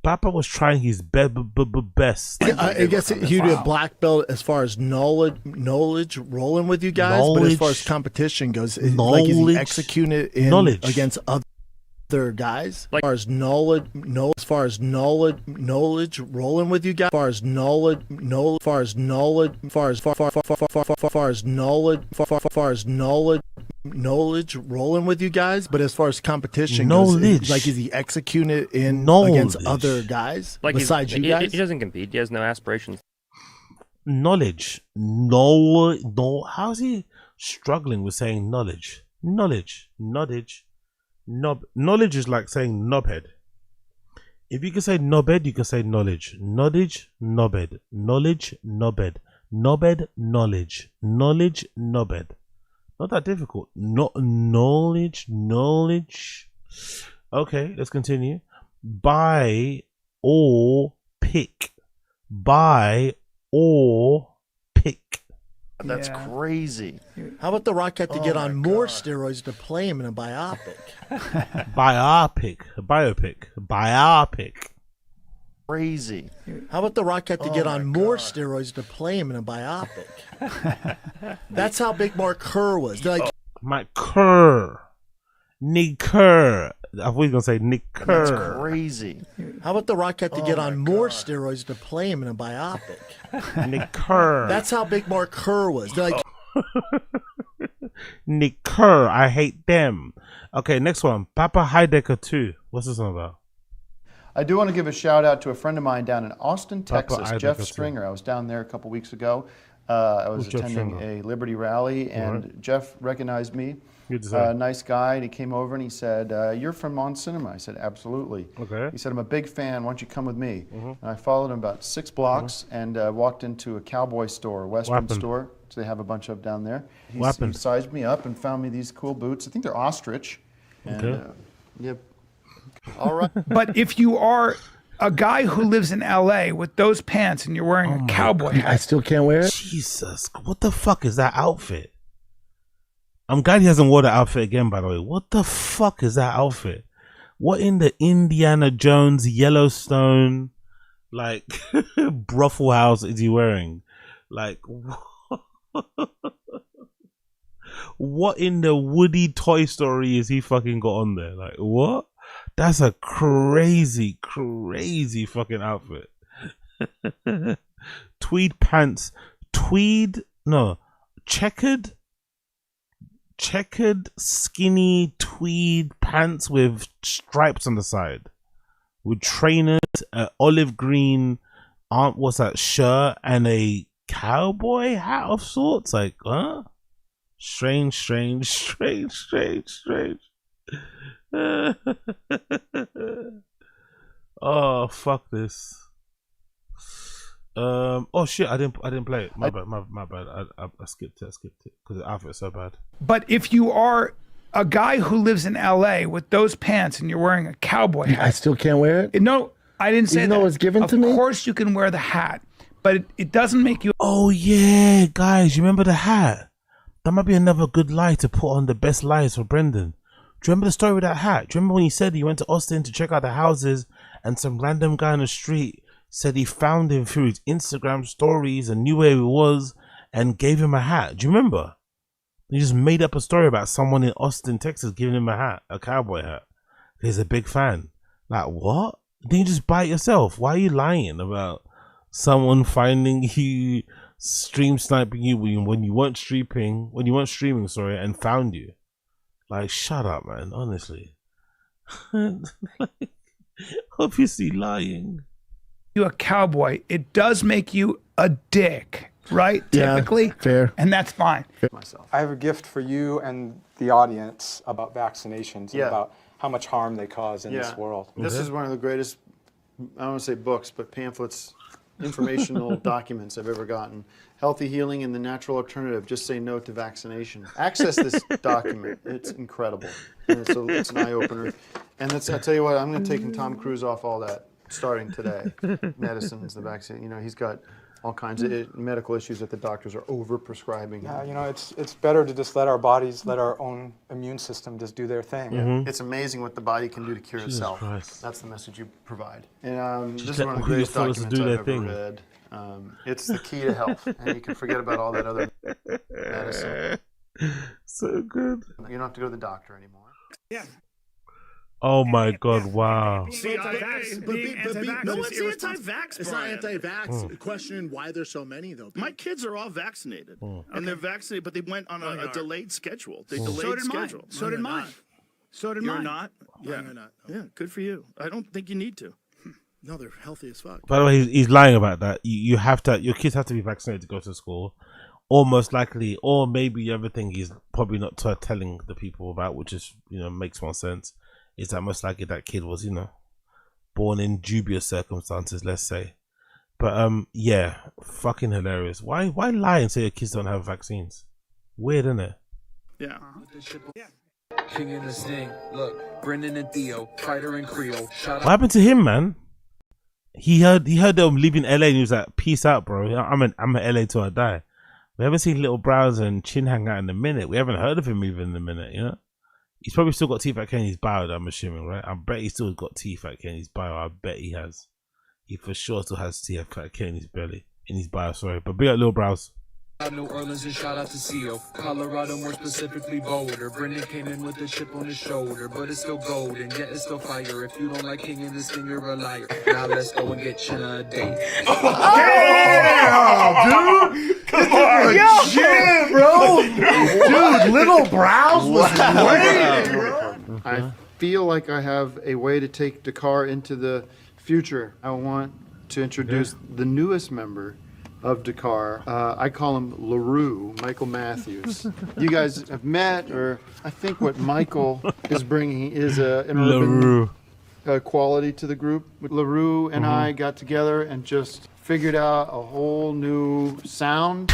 BAPA was trying his best. I guess he'd be a black belt as far as knowledge rolling with you guys, but as far as competition goes, like is he executing it against other guys? Like as far as knowledge rolling with you guys, as far as knowledge rolling with you guys, but as far as competition goes, like is he executing it against other guys besides you guys? He doesn't compete. He has no aspirations. Knowledge. How's he struggling with saying knowledge? Knowledge is like saying knobhead. If you can say knobhead, you can say knowledge. Knowledge, knobhead. Knowledge, knobhead. Knobhead, knowledge. Knowledge, knobhead. Not that difficult. Knowledge. Okay, let's continue. Buy or pick. Buy or pick. That's crazy. How about The Rock had to get on more steroids to play him in a biopic? Biopic. Crazy. How about The Rock had to get on more steroids to play him in a biopic? That's how big Mark Kerr was. They're like, Mike Kerr. Nick Kerr. I was gonna say Nick Kerr. That's crazy. How about The Rock had to get on more steroids to play him in a biopic? Nick Kerr. That's how big Mark Kerr was. They're like, Nick Kerr. I hate them. Okay, next one. Papa HEIDECKER 2. What's this one about? I do want to give a shout out to a friend of mine down in Austin, Texas, Papa Jeff HEIDECKER Stringer. I was down there a couple weeks ago. I was attending a Liberty rally, and Jeff recognized me. Nice guy, and he came over and he said, "You're from On Cinema." I said, "Absolutely." Okay. He said, "I'm a big fan. Why don't you come with me?" And I followed him about 6 blocks and walked into a cowboy store, a Western store. So they have a bunch of down there. He sized me up and found me these cool boots. I think they're ostrich. Okay. Yep. All right. But if you are a guy who lives in LA with those pants and you're wearing a cowboy hat, I still can't wear it. Jesus, what the fuck is that outfit? I'm glad he hasn't worn that outfit again, by the way. What the fuck is that outfit? What in the Indiana Jones, Yellowstone, like, brothel house is he wearing? Like, what in the Woody Toy Story is he fucking got on there? Like, what? That's a crazy, crazy fucking outfit. Tweed pants. Checkered skinny tweed pants with stripes on the side, with trainers, olive green what's that, shirt, and a cowboy hat of sorts. Like, huh? Strange. Oh, fuck this. Oh shit! I didn't play it. My bad. I skipped it because the outfit's so bad. But if you are a guy who lives in LA with those pants and you're wearing a cowboy hat, I still can't wear it. No, I didn't say that. Even though it's given to me. Of course, you can wear the hat, but it doesn't make you. Oh yeah, guys, you remember the hat? That might be another good lie to put on the best lies for Brendan. Do you remember the story with that hat? Do you remember when he said he went to Austin to check out the houses and some random guy on the street said he found him through his Instagram stories and knew where he was and gave him a hat? Do you remember? He just made up a story about someone in Austin, Texas giving him a hat, a cowboy hat. He's a big fan. Like, what? Then you just buy it yourself. Why are you lying about someone finding you, stream sniping you when you weren't streaming, and found you? Like, shut up, man. Honestly, like, obviously lying. You a cowboy? It does make you a dick, right? Typically, fair, and that's fine. Myself, I have a gift for you and the audience about vaccinations and about how much harm they cause in this world. This is one of the greatest, I don't want to say books, but pamphlets, informational documents I've ever gotten. Healthy Healing and the Natural Alternative, Just Say No to Vaccination. Access this document. It's incredible. And it's an eye-opener. And I'll tell you what, I'm going to take Tom Cruise off all that starting today. Medicines, the vaccine. You know, he's got all kinds of medical issues that the doctors are over-prescribing. Yeah, you know, it's better to just let our bodies, let our own immune system just do their thing. Yeah. It's amazing what the body can do to cure itself. Christ. That's the message you provide. And this is one of the greatest documents I've ever read. It's the key to health, and you can forget about all that other medicine. So good. You don't have to go to the doctor anymore. Yeah. Oh my God! Wow. No one's anti-vax. It's not anti-vax. Questioning why there's so many though. My kids are all vaccinated, and they're vaccinated, but they went on a delayed schedule. They delayed schedule. So did mine. You're not? Yeah, you're not. Yeah, good for you. I don't think you need to. No, they're healthy as fuck. By the way, he's lying about that. You have to. Your kids have to be vaccinated to go to school, or most likely, or maybe the other thing he's probably not telling the people about, which is makes more sense, is that most likely that kid was born in dubious circumstances, let's say. But yeah, fucking hilarious. Why lie and say your kids don't have vaccines? Weird, isn't it? Yeah. King in this thing. Look, Brendan and Theo, Fighter and Creole. What happened to him, man? He heard them leaving LA and he was like, "Peace out, bro. I'm an LA till I die." We haven't seen Little Brows and Chin hang out in a minute. We haven't heard of him even in a minute, He's probably still got Tfatk in his bio, I'm assuming, right? I bet he's still got Tfatk in his bio. I bet he has. He for sure still has Tfatk in his belly, in his bio, sorry. But big up Little Brows. New Orleans and shout out to CO. Colorado, more specifically Boulder. Brendan came in with a chip on his shoulder, but it's still golden, yet it's still fire. If you don't like King in this thing, you're a liar. Now let's go and get China a date. Yeah, dude! Come on, shit, bro! Dude, Little Brows was waiting, bro! I feel like I have a way to take Dakar into the future. I want to introduce the newest member of Dakar. I call him LaRue, Michael Matthews. You guys have met, or I think what Michael is bringing is an urban quality to the group. LaRue and I got together and just figured out a whole new sound.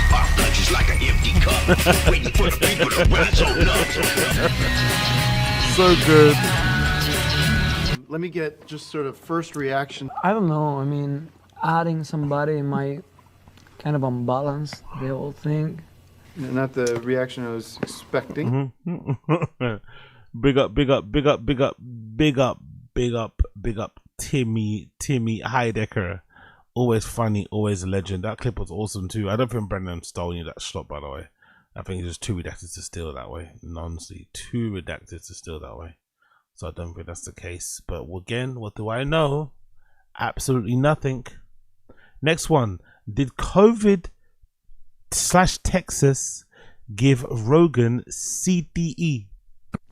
Like an empty cup, waiting for the people to rise on up. So good. Let me get just sort of first reaction. I don't know. I mean, adding somebody might kind of unbalance the whole thing. Not the reaction I was expecting. Big up Timmy HEIDECKER. Always funny, always a legend. That clip was awesome too. I don't think Brendan stole any of that shot, by the way. I think he's just too redacted to steal that way. Honestly, too redacted to steal that way. So I don't think that's the case. But again, what do I know? Absolutely nothing. Next one. Did COVID/Texas give Rogan CTE?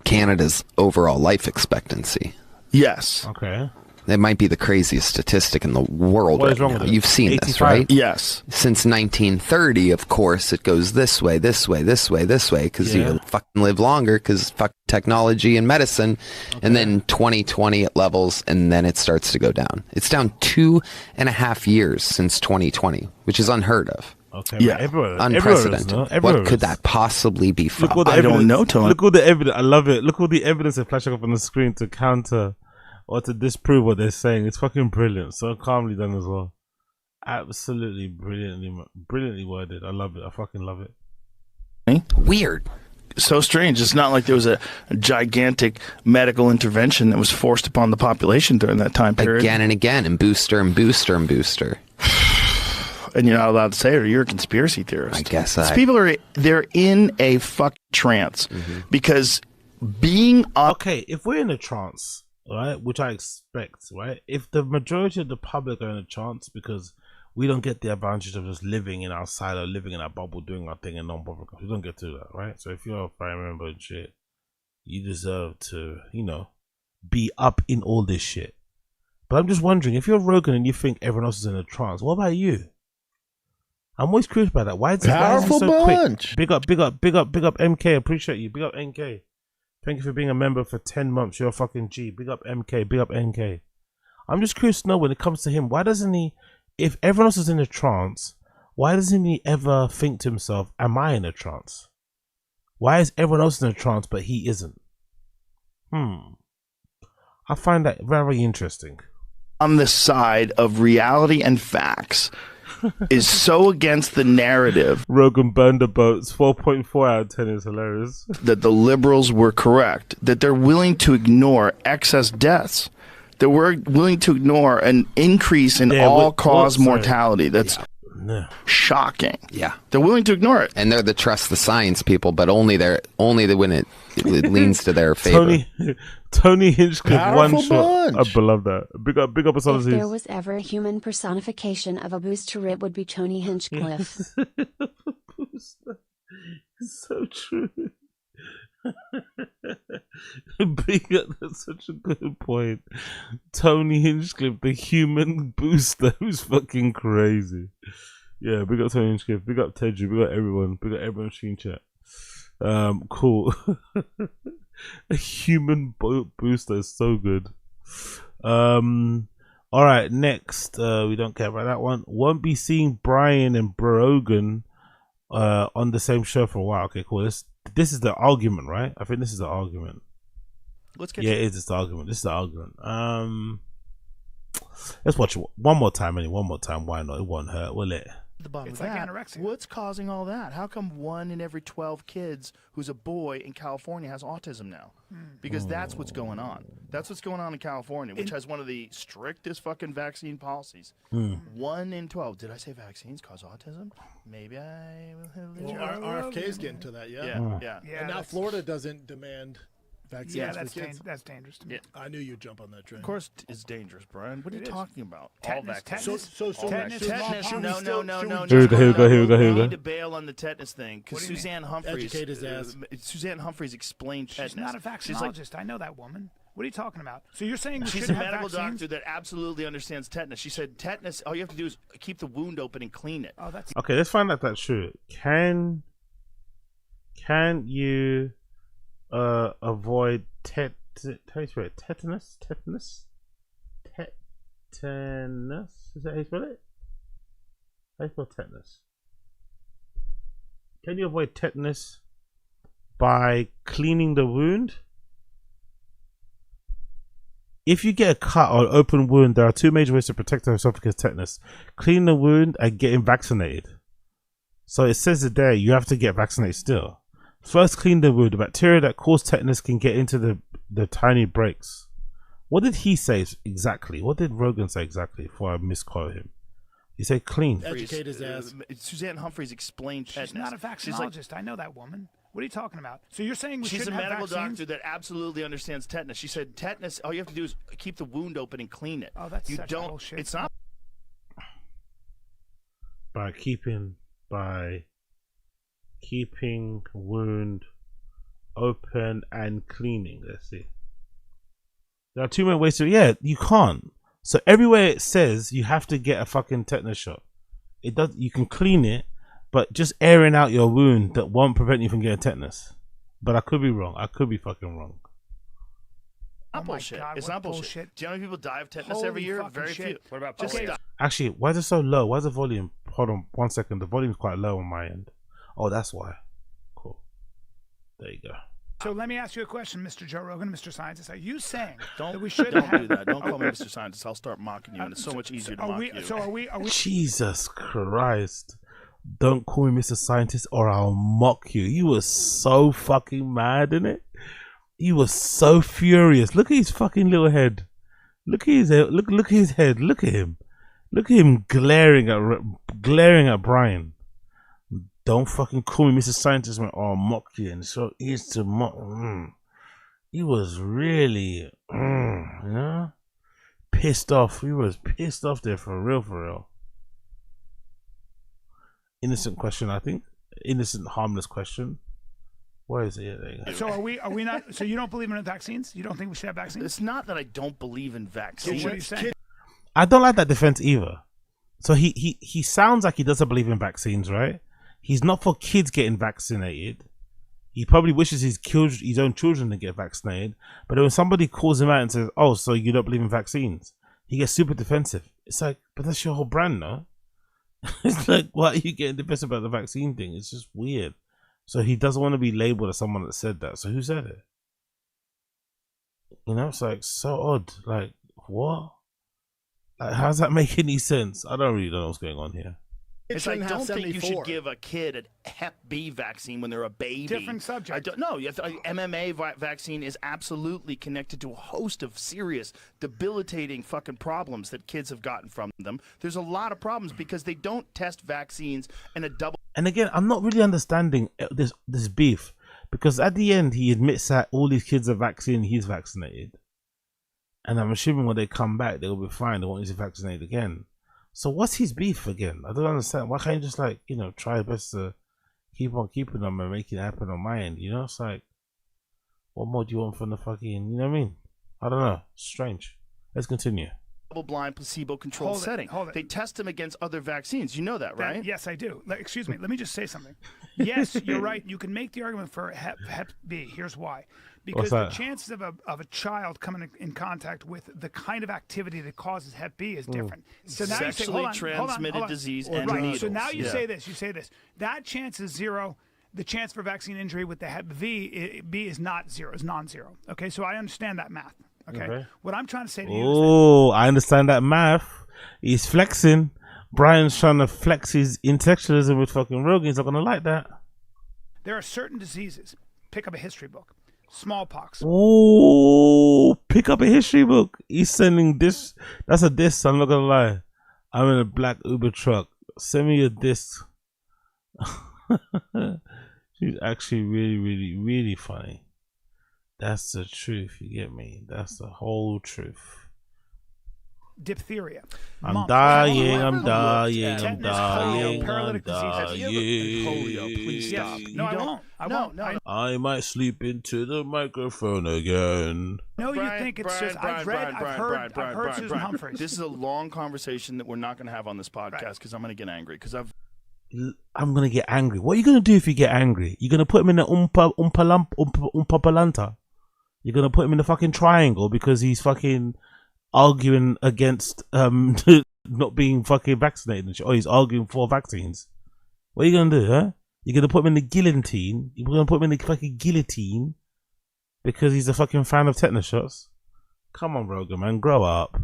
Canada's overall life expectancy. Yes. Okay. It might be the craziest statistic in the world What is right wrong now. with it? You've seen this, 85. right? Yes. Since 1930, of course, it goes this way, this way, this way, this way, because Yeah. you fucking live longer, because fucking technology and medicine. And then 2020 it levels, and then it starts to go down. It's down 2.5 years since 2020, which is unheard of. Okay, Yeah. Unprecedented. What could that possibly be from? Look all the I don't evidence- know, Tony. Look all the evidence. I love it. Look all the evidence they're flashing up on the screen to counter or to disprove what they're saying. It's fucking brilliant. So calmly done as well. Absolutely brilliantly worded. I love it. I fucking love it. Weird. So strange. It's not like there was a gigantic medical intervention that was forced upon the population during that time period. Again and again, and booster and booster and booster. And you're not allowed to say it, or you're a conspiracy theorist. I guess These people they're in a fucking trance because being Okay, if we're in a trance, right, which I expect, right, if the majority of the public are in a trance because we don't get the advantage of just living in our silo, living in our bubble, doing our thing and non-bother, we don't get to that, right? So if you're a family member and shit, you deserve to, you know, be up in all this shit. But I'm just wondering, if you're Rogan and you think everyone else is in a trance, what about you? I'm always curious about that. Why is it Powerful so bunch. quick? Big up MK. Appreciate you. Big up NK. Thank you for being a member for 10 months. You're a fucking G. Big up MK. Big up NK. I'm just curious to know, when it comes to him, why doesn't he, if everyone else is in a trance, why doesn't he ever think to himself, am I in a trance? Why is everyone else in a trance but he isn't? I find that very interesting. on the side of reality and facts is so against the narrative. Rogan burned the boats. 4.4 out of 10 is hilarious. That the liberals were correct. That they're willing to ignore excess deaths. That we're willing to ignore an increase in all-cause mortality. That's shocking. Yeah, they're willing to ignore it, and they're the trust the science people, but only when it leans to their favor. Tony Hinchcliffe, Powerful one shot. bunch. I love that. Big up us all. If there was ever a human personification of a booster, it would be Tony Hinchcliffe. It's so true. Big up, that's such a good point. Tony Hinchcliffe, the human booster, who's fucking crazy. Yeah, big up Tony Hinchcliffe, big up Tedju, big up everyone, stream chat. Cool. A human booster is so good. Alright, next, we don't care about that one. Won't be seeing Bryan and Rogan on the same show for a while. Okay, cool. This is the argument, right? I think this is the argument. Let's get it is the argument. This is the argument. Let's watch it one more time. One more time. Why not? It won't hurt, will it? The bottom of that. What's causing all that? How come 1 in every 12 kids who's a boy in California has autism now? Because that's what's going on. That's what's going on in California, which has one of the strictest fucking vaccine policies. 1 in 12. Did I say vaccines cause autism? Maybe I... RFK's getting to that, Yeah. And now Florida doesn't demand vaccines. Yeah, for that's kids. that's dangerous to me. I knew you'd jump on that train. Of course it's dangerous, Brian. What are you talking about? Tetanus, All vaccines. tetanus, No. Here we go. We need to bail on the tetanus thing because Suzanne Humphreys. Educate his ass. Suzanne Humphreys explained tetanus. She's not a vaccinologist. I know that woman. What are you talking about? So you're saying we She's a shouldn't have medical vaccines? doctor that absolutely understands tetanus. She said tetanus, all you have to do is keep the wound open and clean it. Oh, that's Okay, let's find out that's true. Can you avoid tetanus? Tetanus? Is that how you spell it? How you spell tetanus? Can you avoid tetanus by cleaning the wound? If you get a cut or open wound, there are 2 major ways to protect yourself against tetanus: clean the wound and getting vaccinated. So it says it there, you have to get vaccinated still. First, clean the wound. The bacteria that cause tetanus can get into the tiny breaks. What did he say exactly? What did Rogan say exactly before I misquote him? He said clean. Educate his ass. Suzanne Humphreys explained tetanus. She's not a vaccinologist. I know that woman. What are you talking about? So you're saying we She's a shouldn't have medical vaccines? doctor that absolutely understands tetanus. She said tetanus, all you have to do is keep the wound open and clean it. Oh, that's you such don't. bullshit. It's not. By keeping wound open and cleaning. Let's see. There are 2 main ways to. Yeah, you can't. So everywhere it says you have to get a fucking tetanus shot. It does. You can clean it, but just airing out your wound that won't prevent you from getting tetanus. But I could be wrong. I could be fucking wrong. Not bullshit. God, it's what not bullshit. bullshit. Do you know how many people die of tetanus Holy every year? fucking Very shit. few. What about Just polio? stop. Actually, why is it so low? Why is the volume? Hold on 1 second. The volume's quite low on my end. Oh, that's why. Cool. There you go. So let me ask you a question, Mr. Joe Rogan, Mr. Scientist. Are you saying that we Don't should do that. Don't call me Mr. Scientist. I'll start mocking you, and it's so much easier to mock you. So are we? Jesus Christ. Don't call me Mr. Scientist or I'll mock you. He was so fucking mad, innit? He was so furious. Look at his fucking little head. Look at his head. Look at his head. Look at him. Look at him glaring at Bryan. Don't fucking call me Mr. Scientist or I'll mock you. And so he's to mock. He was really, you know, pissed off. He was pissed off there for real, for real. Innocent question, I think. Innocent, harmless question. Where is it? Yeah, there you go. So are we not? So you don't believe in vaccines? You don't think we should have vaccines? It's not that I don't believe in vaccines. What are you saying? I don't like that defense either. So he sounds like he doesn't believe in vaccines, right? He's not for kids getting vaccinated. He probably wishes his own children to get vaccinated. But when somebody calls him out and says, "Oh, so you don't believe in vaccines," he gets super defensive. It's like, but that's your whole brand, no? It's like, why are you getting defensive about the vaccine thing? It's just weird. So he doesn't want to be labeled as someone that said that. So who said it? You know, it's like so odd. Like, what? Like, how does that make any sense? I don't really know what's going on here. It's like, I don't think you should give a kid a Hep B vaccine when they're a baby. Different subject. I don't know. MMA vaccine is absolutely connected to a host of serious, debilitating fucking problems that kids have gotten from them. There's a lot of problems because they don't test vaccines in a double. And again, I'm not really understanding this beef, because at the end he admits that all these kids are vaccinated, he's vaccinated, and I'm assuming when they come back they'll be fine. They won't need to vaccinate again. So what's his beef again? I don't understand. Why can't you just, like, you know, try your best to keep on keeping them and make it happen on my end? You know, it's like, what more do you want from the fucking, you know what I mean? I don't know. Strange. Let's continue. Double-blind, placebo-controlled setting. They test them against other vaccines. You know that, right? Yes, I do. Excuse me. Let me just say something. Yes, you're right. You can make the argument for Hep B. Here's why. Because the chances of a child coming in contact with the kind of activity that causes Hep B is different. So now Sexually you say, transmitted disease and right. needles. So now you say this. That chance is zero. The chance for vaccine injury with the Hep B is not zero. It's non-zero. Okay, so I understand that math. Okay. What I'm trying to say to you is I understand that math. He's flexing. Bryan's trying to flex his intellectualism with fucking Rogan. He's not going to like that. There are certain diseases. Pick up a history book. Smallpox. Oh, pick up a history book. He's sending this. That's a diss. I'm not going to lie. I'm in a black Uber truck. Send me a diss. She's actually really, really, really funny. That's the truth, you get me? That's the whole truth. Diphtheria. I'm dying, I'm dying, I'm dying, paralytic disease. Polio, please stop. No, I won't. I won't. No. I might sleep into the microphone again. No, you think it's just, I've heard Susan Humphreys. This is a long conversation that we're not going to have on this podcast because I'm going to get angry because I'm going to get angry. What are you going to do if you get angry? You're going to put him in the umpapalanta? You're going to put him in the fucking triangle because he's fucking arguing against not being fucking vaccinated and shit. Or he's arguing for vaccines. What are you going to do, huh? You're going to put him in the guillotine? You're going to put him in the fucking guillotine because he's a fucking fan of tetanus shots? Come on, Rogan, man. Grow up.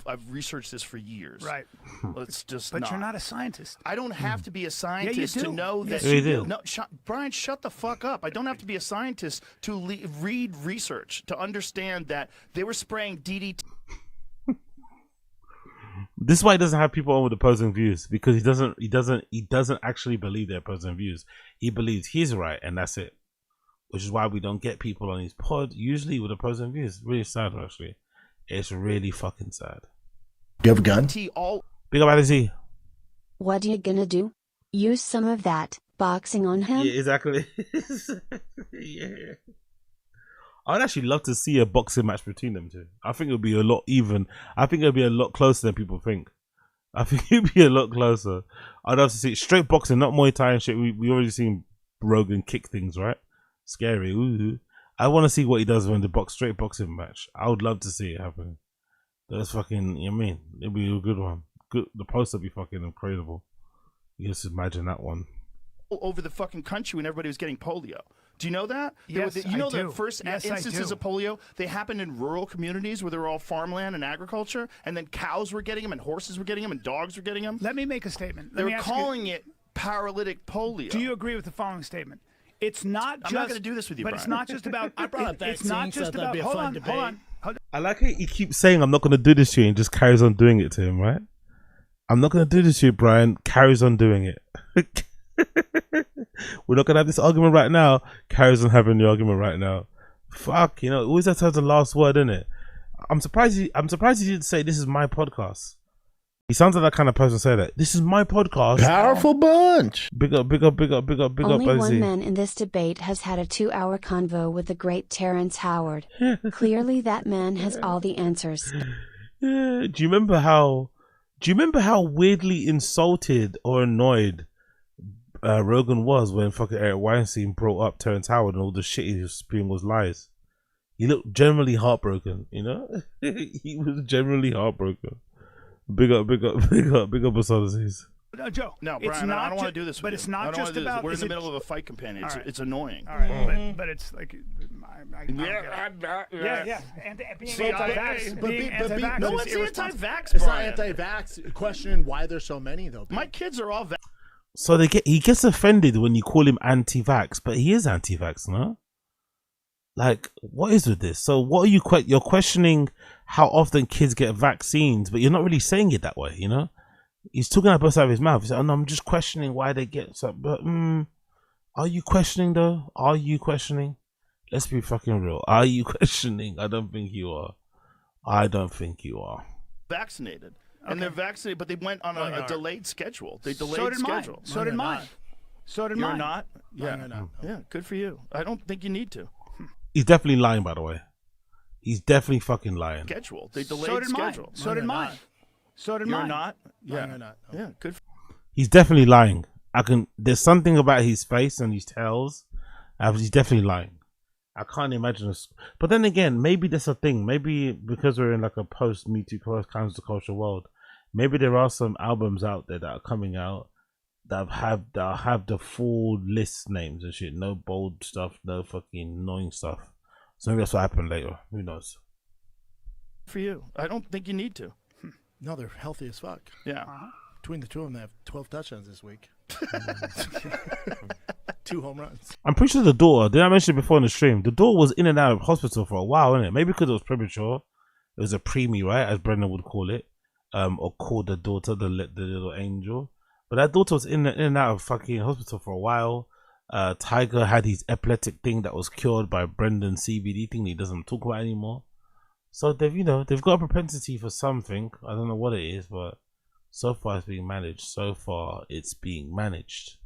I've researched this for years. Right. Let's just But you're not a scientist. I don't have to be a scientist to know that. Yes, you do. No, Bryan, shut the fuck up. I don't have to be a scientist to read research to understand that they were spraying DDT. This is why he doesn't have people on with opposing views, because he doesn't actually believe their opposing views. He believes he's right, and that's it. Which is why we don't get people on his pod usually with opposing views. Really sad, actually. It's really fucking sad. You have a gun? Big up, Alice. What are you gonna do? Use some of that boxing on him? Yeah, exactly. Yeah. I'd actually love to see a boxing match between them two. I think it would be a lot even. I think it would be a lot closer than people think. I think it'd be a lot closer. I'd love to see straight boxing, not Muay Thai and shit. We already seen Rogan kick things, right? Scary. Ooh. I want to see what he does when the straight boxing match. I would love to see it happen. That's fucking, you know what I mean? It'd be a good one. Good. The poster would be fucking incredible. You just imagine that one. Over the fucking country when everybody was getting polio. Do you know that? Yes, you know I do. the first Yes, instances of polio, they happened in rural communities where they were all farmland and agriculture, and then cows were getting them, and horses were getting them, and dogs were getting them. Let me make a statement. They were calling it paralytic polio. Do you agree with the following statement? It's not just... I'm not going to do this with you, but Brian. It's not just about... I brought up it's not just about... Hold on. I like how he keeps saying, I'm not going to do this to you, and just carries on doing it to him, right? I'm not going to do this to you, Brian. Carries on doing it. We're not going to have this argument right now. Carries on having the argument right now. Fuck, you know, always has to have the last word, innit? I'm surprised he didn't say, this is my podcast. He sounds like that kind of person to say that. This is my podcast. Powerful bunch. Big up, big up, big up, big up, big Only up, one OZZY. man in this debate has had a 2-hour convo with the great Terrence Howard. Clearly that man has all the answers. Yeah. Do you remember how weirdly insulted or annoyed Rogan was when fucking Eric Weinstein brought up Terrence Howard and all the shit he was spewing was lies? He looked generally heartbroken, you know? He was generally heartbroken. Big up, big up, big up, big up, Osodies. Joe. No, Brian, I don't want to do this with but you. it's not just about... We're in the middle of a fight, companion. It's annoying. All right, but it's like... Yeah. Being anti-vax. No one's anti-vax, It's not Brian. anti-vax. Questioning why there's so many, though. My kids are all vax. So he gets offended when you call him anti-vax, but he is anti-vax, no? Like, what is with this? So what are you you're questioning how often kids get vaccines, but you're not really saying it that way, you know? He's talking out both sides of his mouth. He's like, oh, no, I'm just questioning why they get so. But are you questioning though? Are you questioning? Let's be fucking real. Are you questioning? I don't think you are. I don't think you are. Vaccinated. And they're vaccinated, but they went on a delayed schedule. They delayed So did schedule. mine. So did mine. So did You're mine. not? Yeah. No, no. Yeah, good for you. I don't think you need to. He's definitely lying, by the way. He's definitely fucking lying. Schedule. They delayed So did mine. schedule. So did mine. So did You're mine. not? Yeah. No, no. Yeah, good. He's definitely lying. There's something about his face and his tails. He's definitely lying. I can't imagine this. But then again, maybe that's a thing. Maybe because we're in like a post-Me Too, post-cancel culture world, maybe there are some albums out there that are coming out that have the full list names and shit. No bold stuff, no fucking annoying stuff. So maybe that's what happened later. Who knows? For you. I don't think you need to. No, they're healthy as fuck. Yeah. Between the two of them, they have 12 touchdowns this week. 2 home runs. I'm pretty sure the daughter, did I mention it before in the stream? The daughter was in and out of hospital for a while, innit? Maybe because it was premature. It was a preemie, right? As Brendan would call it. Or call the daughter the little angel. But that daughter was in and out of fucking hospital for a while. Tiger had his epileptic thing that was cured by Brendan's CBD thing that he doesn't talk about anymore. So they've got a propensity for something. I don't know what it is, but so far it's being managed.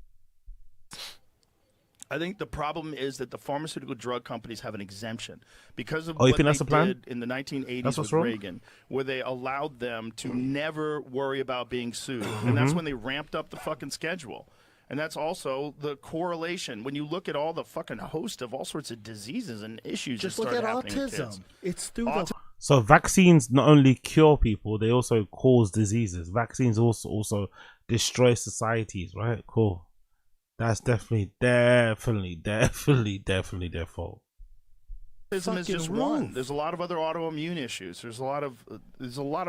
I think the problem is that the pharmaceutical drug companies have an exemption because of you what think that's they the plan? did in the 1980s That's with what's wrong? Reagan, where they allowed them to never worry about being sued. And that's when they ramped up the fucking schedule. And that's also the correlation. When you look at all the fucking host of all sorts of diseases and issues Just that look start at happening with autism. kids. It's through the... So vaccines not only cure people, they also cause diseases. Vaccines also destroy societies, right? Cool. That's definitely their fault. Autism is just Fucking one. roof. There's a lot of other autoimmune issues. There's a lot of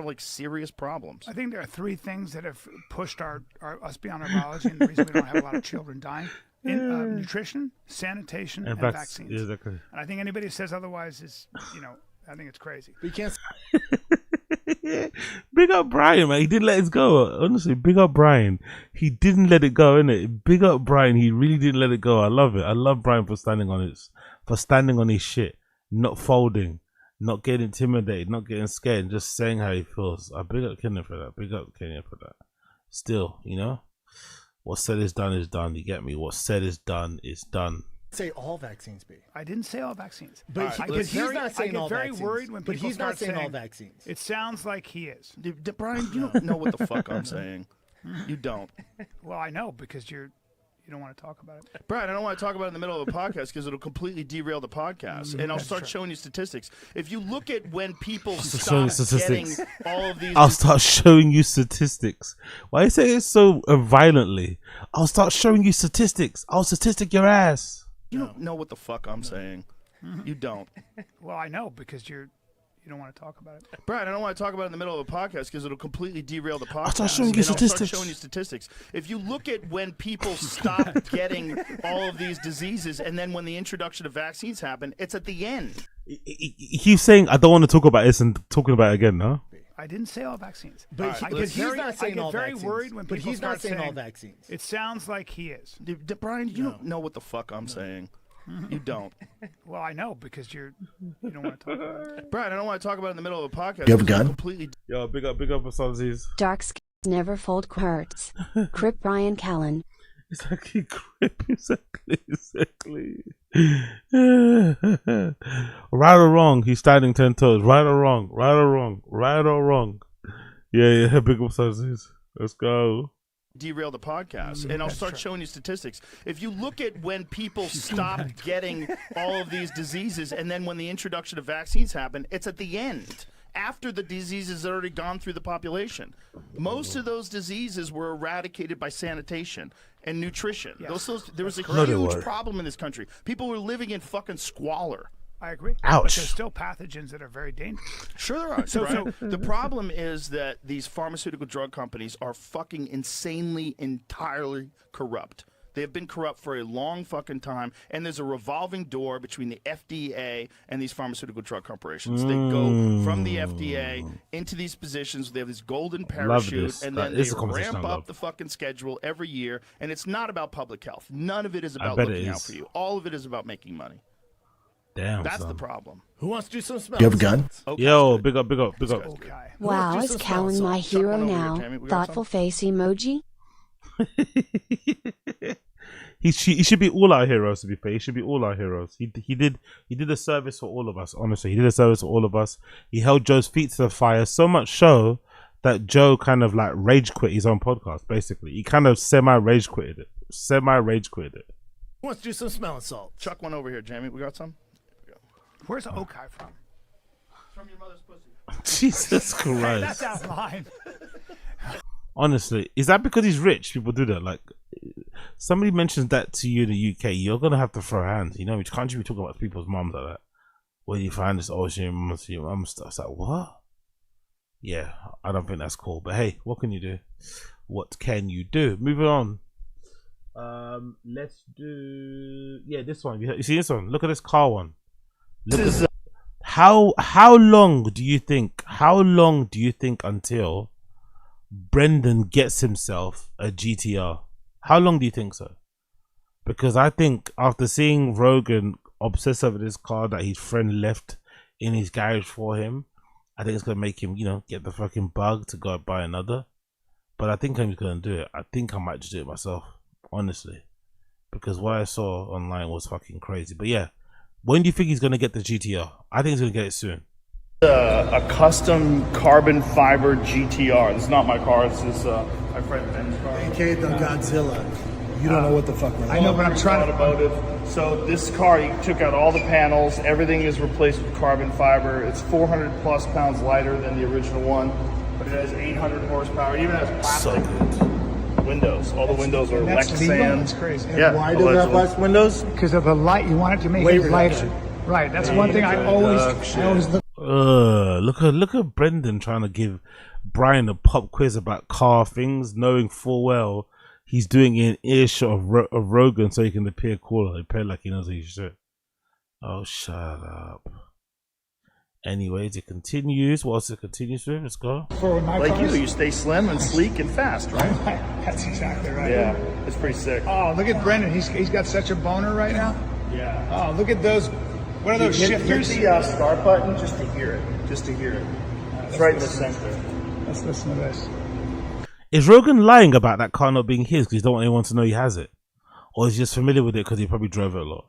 like serious problems. I think there are 3 things that have pushed us beyond our biology, and the reason we don't have a lot of children dying: nutrition, sanitation, and vaccines. Yeah, exactly. And I think anybody who says otherwise is, I think it's crazy. We can't... Big up Bryan, man. He didn't let it go. Honestly, big up Bryan. He didn't let it go, innit? Big up Bryan. He really didn't let it go. I love it. I love Bryan for standing on his shit, not folding, not getting intimidated, not getting scared, and just saying how he feels. I big up Kenya for that. Big up Kenya for that. Still, what's said is done is done. You get me? What's said is done is done. Say all vaccines be. I didn't say all vaccines. But he's not saying all vaccines. I get very worried when people start saying all vaccines. It sounds like he is. Bryan, you don't know what the fuck I'm saying. You don't. Well, I know because you don't want to talk about it. Bryan, I don't want to talk about it in the middle of a podcast because it'll completely derail the podcast. And I'll start showing you statistics. If you look at when people stop getting all of these... I'll start showing you statistics. Why you say it so violently? I'll start showing you statistics. I'll statistic your ass. You don't know what the fuck I'm saying. You don't. Well, I know because you don't want to talk about it. Bryan, I don't want to talk about it in the middle of a podcast because it'll completely derail the podcast. I'll start showing you statistics. I'll start showing you statistics. If you look at when people stop getting all of these diseases and then when the introduction of vaccines happen, it's at the end. He keeps saying, I don't want to talk about this and talking about it again, no? I didn't say all vaccines. But he's not saying all vaccines. I get very worried when people start saying all vaccines. It sounds like he is. Bryan, you don't know what the fuck I'm saying. You don't. Well, I know because you don't want to talk about it. Bryan, I don't want to talk about it in the middle of a podcast. You have a gun? Completely. Yo, big up for Sozzies. Dark skins never fold hurts. Crip Bryan Callen. Exactly, Crip. Exactly. Right or wrong, he's standing 10 toes. Right or wrong. Yeah, big up Sozzies. Let's go. Derail the podcast, and I'll start showing you statistics. If you look at when people stop getting all of these diseases and then when the introduction of vaccines happen, it's at the end, after the diseases had already gone through the population. Most of those diseases were eradicated by sanitation and nutrition. There was a huge problem in this country. People were living in fucking squalor. I agree. Ouch. But there's still pathogens that are very dangerous. Sure there are. So the problem is that these pharmaceutical drug companies are fucking insanely, entirely corrupt. They have been corrupt for a long fucking time, and there's a revolving door between the FDA and these pharmaceutical drug corporations. They go from the FDA into these positions. They have this golden parachute, and then they ramp up the fucking schedule every year, and it's not about public health. None of it is about looking out for you. All of it is about making money. Damn, that's the problem. Who wants to do some smells? You have a gun? Okay, yo, big up. Okay. Wow, is Callen my hero now? Thoughtful face emoji? He should be all our heroes, to be fair. He should be all our heroes. He did a service for all of us, honestly. He did a service for all of us. He held Joe's feet to the fire, so much so that Joe kind of like rage quit his own podcast, basically. He kind of semi-rage quitted it. Who wants to do some smelling salt? Chuck one over here, Jamie. We got some? Where's Okai from? From your mother's pussy. Jesus Christ. Hey, that's out of line. Honestly, is that because he's rich? People do that. Like, somebody mentions that to you in the UK, you're gonna have to throw hands. You know, can't you be talking about people's moms like that? Where do you find this? Oh, your mum stuff. It's like, what? Yeah, I don't think that's cool. But hey, what can you do? What can you do? Moving on. Let's do this one. You see this one? Look at this car one. How long do you think until Brendan gets himself a GTR? How long do you think so? Because I think after seeing Rogan obsess over this car that his friend left in his garage for him, I think it's gonna make him, get the fucking bug to go buy another. But I think I'm just gonna do it. I think I might just do it myself, honestly, because what I saw online was fucking crazy. But yeah, when do you think he's gonna get the GTR? I think he's gonna get it soon. A custom carbon fiber GTR. This is not my car. This is my friend Ben's car. AKA the Godzilla. You don't know what the fuck we're I know, but I'm trying to automotive. So this car, he took out all the panels. Everything is replaced with carbon fiber. It's 400 plus pounds lighter than the original one, but it has 800 horsepower. It even has plastic windows. All the windows are Lexan. It's crazy. Yeah. Why does it have less windows? Because of the light. You want it to make it lighter. Right. That's one thing I always look. Look at Brendan trying to give Bryan a pop quiz about car things, knowing full well he's doing it in earshot of Rogan so he can appear cooler. Appear like he knows his shit. Oh, shut up. Anyways, it continues. What else it continues with? Let's go. Like you stay slim and sleek and fast, right? That's exactly right. Yeah, it's pretty sick. Oh, look at Brendan. He's got such a boner right now. Yeah. Oh, look at those. What are those shifters? Hit the start button just to hear it. It's right in the center. Let's listen to this. Is Rogan lying about that car not being his because he don't want anyone to know he has it? Or is he just familiar with it because he probably drove it a lot?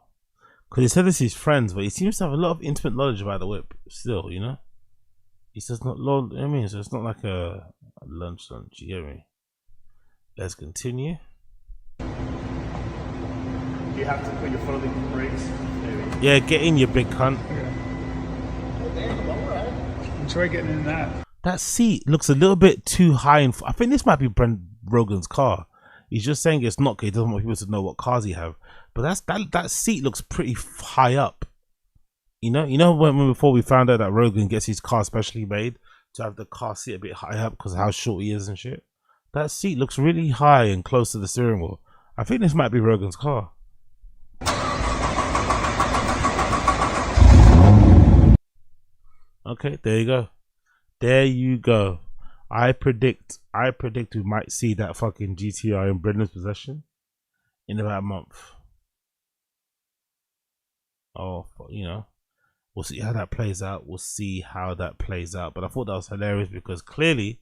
Because he said this is friends, but he seems to have a lot of intimate knowledge about the whip still, you know? He says not Lord, I mean, so it's not like a lunch, you get me? Let's continue. You have to put your foot on the brakes. Maybe. Yeah, get in, you big cunt. Enjoy getting in that. That seat looks a little bit too high. I think this might be Brent Rogan's car. He's just saying it's not good. He doesn't want people to know what cars he have. But that seat looks pretty high up. You know when before we found out that Rogan gets his car specially made to have the car seat a bit high up because of how short he is and shit. That seat looks really high and close to the steering wheel. I think this might be Rogan's car. Okay, there you go. There you go. I predict we might see that fucking GTI in Brendan's possession in about a month. Oh, you know, we'll see how that plays out. But I thought that was hilarious because clearly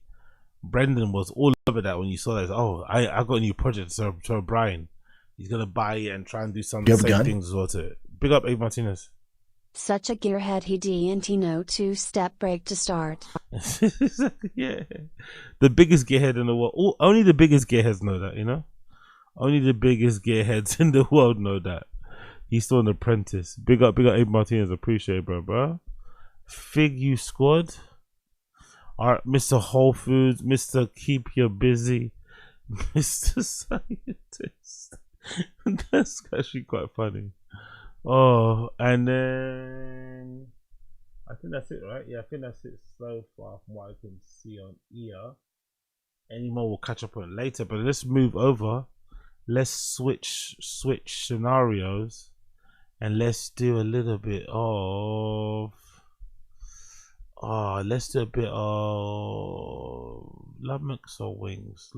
Brendan was all over that when you saw that. Oh, I got a new project, so Bryan, he's gonna buy it and try and do some of the same things as well to it. Big up Abe Martinez. Such a gearhead, he didn't know two-step brake to start. Yeah, the biggest gearhead in the world. Only the biggest gearheads know that, you know. Only the biggest gearheads in the world know that. He's still an apprentice. Big up Abe Martinez. Appreciate it, bro. Fig you squad. Alright, Mr. Whole Foods, Mr. Keep You Busy, Mr. Scientist. That's actually quite funny. Oh, and then I think that's it, right? Yeah, I think that's it so far from what I can see on here. Any more we'll catch up on later, but let's move over. Let's switch scenarios and let's do a little bit of let's do a bit of LUMMOX or wings.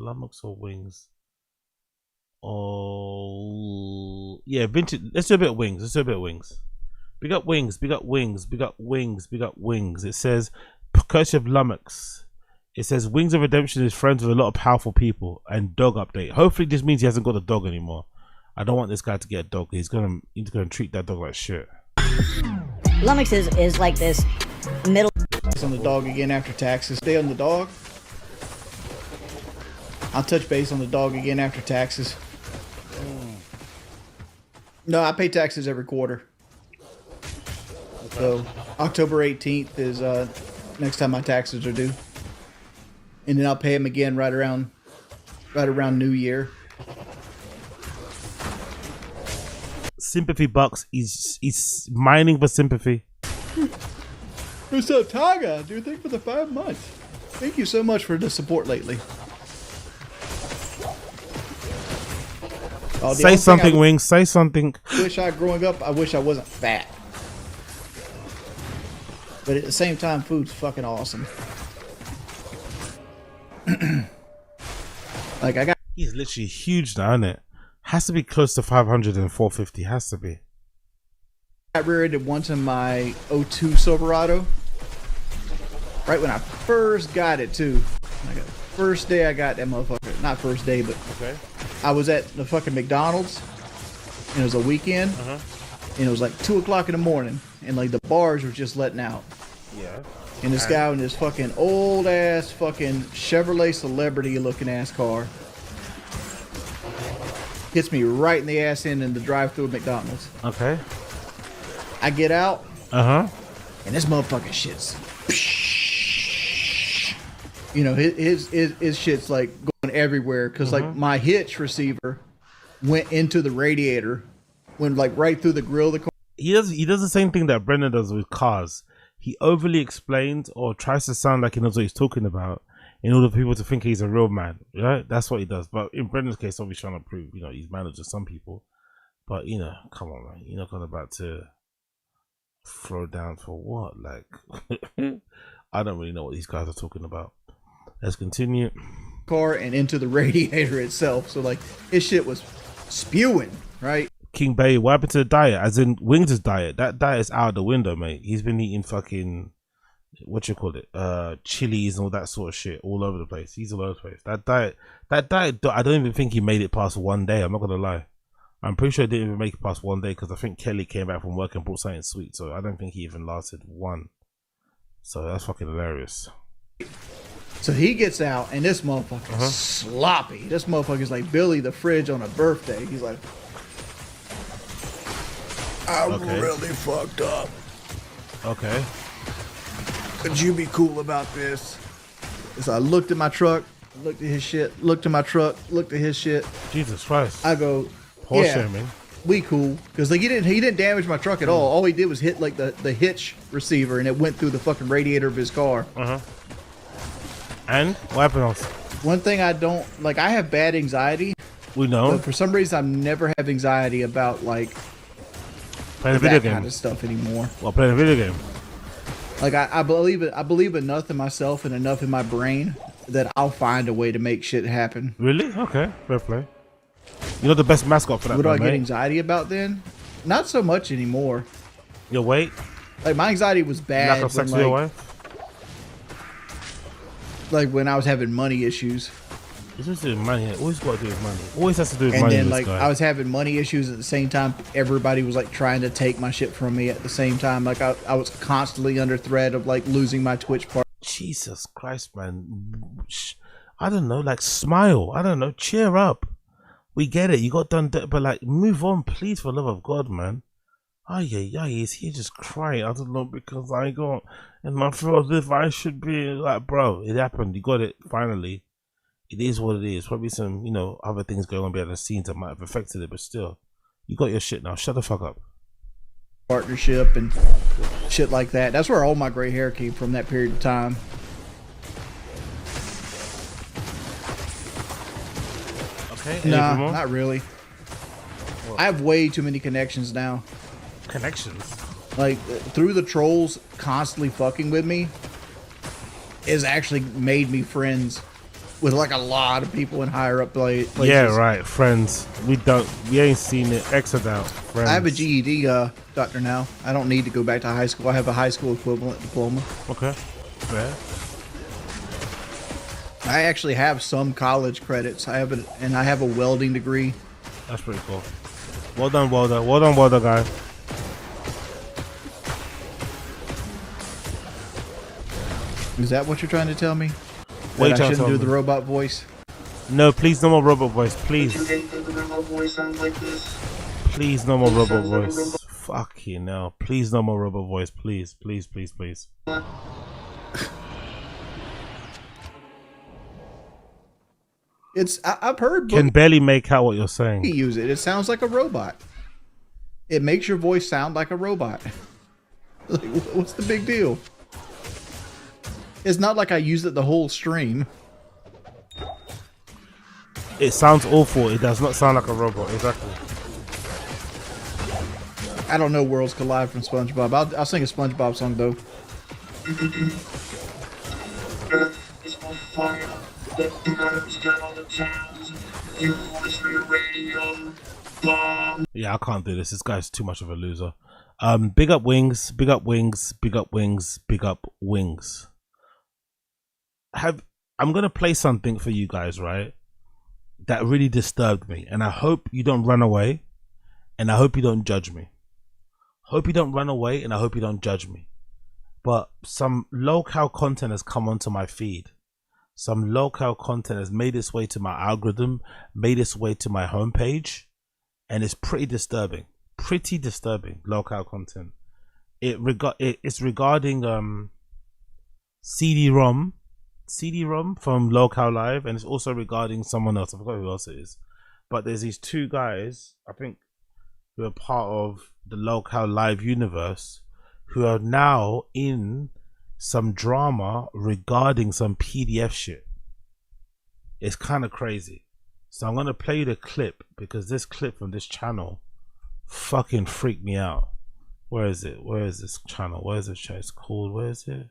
Oh yeah, vintage. Let's do a bit of wings. Big up wings. It says courtesy of LUMMOX. It says Wings of Redemption is friends with a lot of powerful people. And dog update. Hopefully this means he hasn't got a dog anymore. I don't want this guy to get a dog. He's gonna treat that dog like shit. LUMMOX is like this middle on the dog again after taxes. Stay on the dog. I'll touch base on the dog again after taxes. No, I pay taxes every quarter. So October 18th is next time my taxes are due, and then I'll pay them again right around New Year. Sympathy bucks. He's mining for sympathy. What's up, Tiger? Dude, thank you for the 5 months. Thank you so much for the support lately. Say something, Wings. Say something. Growing up, I wish I wasn't fat. But at the same time, food's fucking awesome. He's literally huge now, isn't it? Has to be close to 500 and 450. Has to be. I rear-ended once in my 02 Silverado. Right when I first got it, too. Like first day I got that motherfucker. Not first day, but I was at the fucking McDonald's, and it was a weekend, and it was like 2 o'clock in the morning, and like the bars were just letting out. Yeah. And this guy in this fucking old ass fucking Chevrolet Celebrity looking ass car hits me right in the ass end in the drive-thru of McDonald's. Okay. I get out. And this motherfucking shit's, you know, his shit's like going everywhere because like my hitch receiver went into the radiator, went like right through the grill of the car. He does the same thing that Brendan does with cars. He overly explains or tries to sound like he knows what he's talking about in order for people to think he's a real man, right? That's what he does. But in Brendan's case, obviously trying to prove, you know, he's managed to some people. But, you know, come on, man. You're not going about to throw down for what? Like, I don't really know what these guys are talking about. Let's continue. Car and into the radiator itself. So, like, his shit was spewing, right? King Bay, what happened to the diet? As in Wings' diet. That diet is out the window, mate. He's been eating fucking, chilies and all that sort of shit all over the place. He's all over the place. That diet, I don't even think he made it past one day. I'm not gonna lie. I'm pretty sure it didn't even make it past 1 day because I think Kelly came back from work and brought something sweet. So I don't think he even lasted one. So that's fucking hilarious. So he gets out and this motherfucker's sloppy. This motherfucker's like Billy the Fridge on a birthday. He's like, I'm really fucked up. Okay. Could you be cool about this? So I looked at my truck, looked at his shit, looked at my truck, looked at his shit. Jesus Christ. I go, Horse yeah, shaming. we cool. Because like he didn't damage my truck at all. All he did was hit like the hitch receiver and it went through the fucking radiator of his car. And what happened else? One thing I don't like, I have bad anxiety. We know. But for some reason, I never have anxiety about like playing a video that game kind of stuff anymore. Well, playing a video game. Like I believe it. I believe enough in myself and enough in my brain that I'll find a way to make shit happen. Really? Okay. Fair play. You're the best mascot for that. What do I get mate. anxiety about then? Not so much anymore. Your weight? Like my anxiety was bad. Lack of sex with your wife? Like when I was having money issues. It's just doing money. It always got to do with money. Always has to do with And money. then in like this guy. I was having money issues at the same time. Everybody was like trying to take my shit from me at the same time. Like I was constantly under threat of like losing my Twitch part. Jesus Christ, man. I don't know. Like smile. I don't know. Cheer up. We get it. You got done, but like move on, please, for the love of God, man. Is he just crying? I don't know, because I got and I feel as if I should be like, bro. It happened. You got it finally. It is what it is. Probably some, other things going on behind the scenes that might have affected it, but still, you got your shit now. Shut the fuck up. Partnership and shit like that. That's where all my gray hair came from that period of time. Okay. Nah, not really. I have way too many connections now. Connections? Like, through the trolls constantly fucking with me has actually made me friends with like a lot of people in higher up places. Yeah, right. Friends. We ain't seen it. Exit out. Friends. I have a GED, doctor now. I don't need to go back to high school. I have a high school equivalent diploma. Okay. Fair. I actually have some college credits. I have a welding degree. That's pretty cool. Well done, welder. Well done, welder guy. Is that what you're trying to tell me? Wait, that I shouldn't do the robot voice? No, please, no more robot voice, please. Please, no more robot voice. Fuck you now. Please, no more robot voice, please, please, please, please. I've heard. Can barely make out what you're saying. You use it. It sounds like a robot. It makes your voice sound like a robot. Like, what's the big deal? It's not like I use it the whole stream. It sounds awful. It does not sound like a robot. Exactly. I don't know Worlds Collide from SpongeBob. I'll sing a SpongeBob song though. Yeah, I can't do this. This guy's too much of a loser. Big up wings, big up wings, big up wings, big up wings. I'm gonna play something for you guys, right? That really disturbed me, and I hope you don't run away, and I hope you don't judge me. Hope you don't run away, and I hope you don't judge me. But some low-cal content has come onto my feed. Some low-cal content has made its way to my algorithm, made its way to my homepage, and it's pretty disturbing. Pretty disturbing low-cal content. It's regarding CD-ROM from Local Live, and it's also regarding someone else. I forgot who else it is, but there's these two guys, I think, who are part of the Local Live universe, who are now in some drama regarding some PDF shit. It's kind of crazy. So I'm gonna play you the clip, because this clip from this channel fucking freaked me out. Where is it? Where is this channel? Where is this channel? It's called, where is it?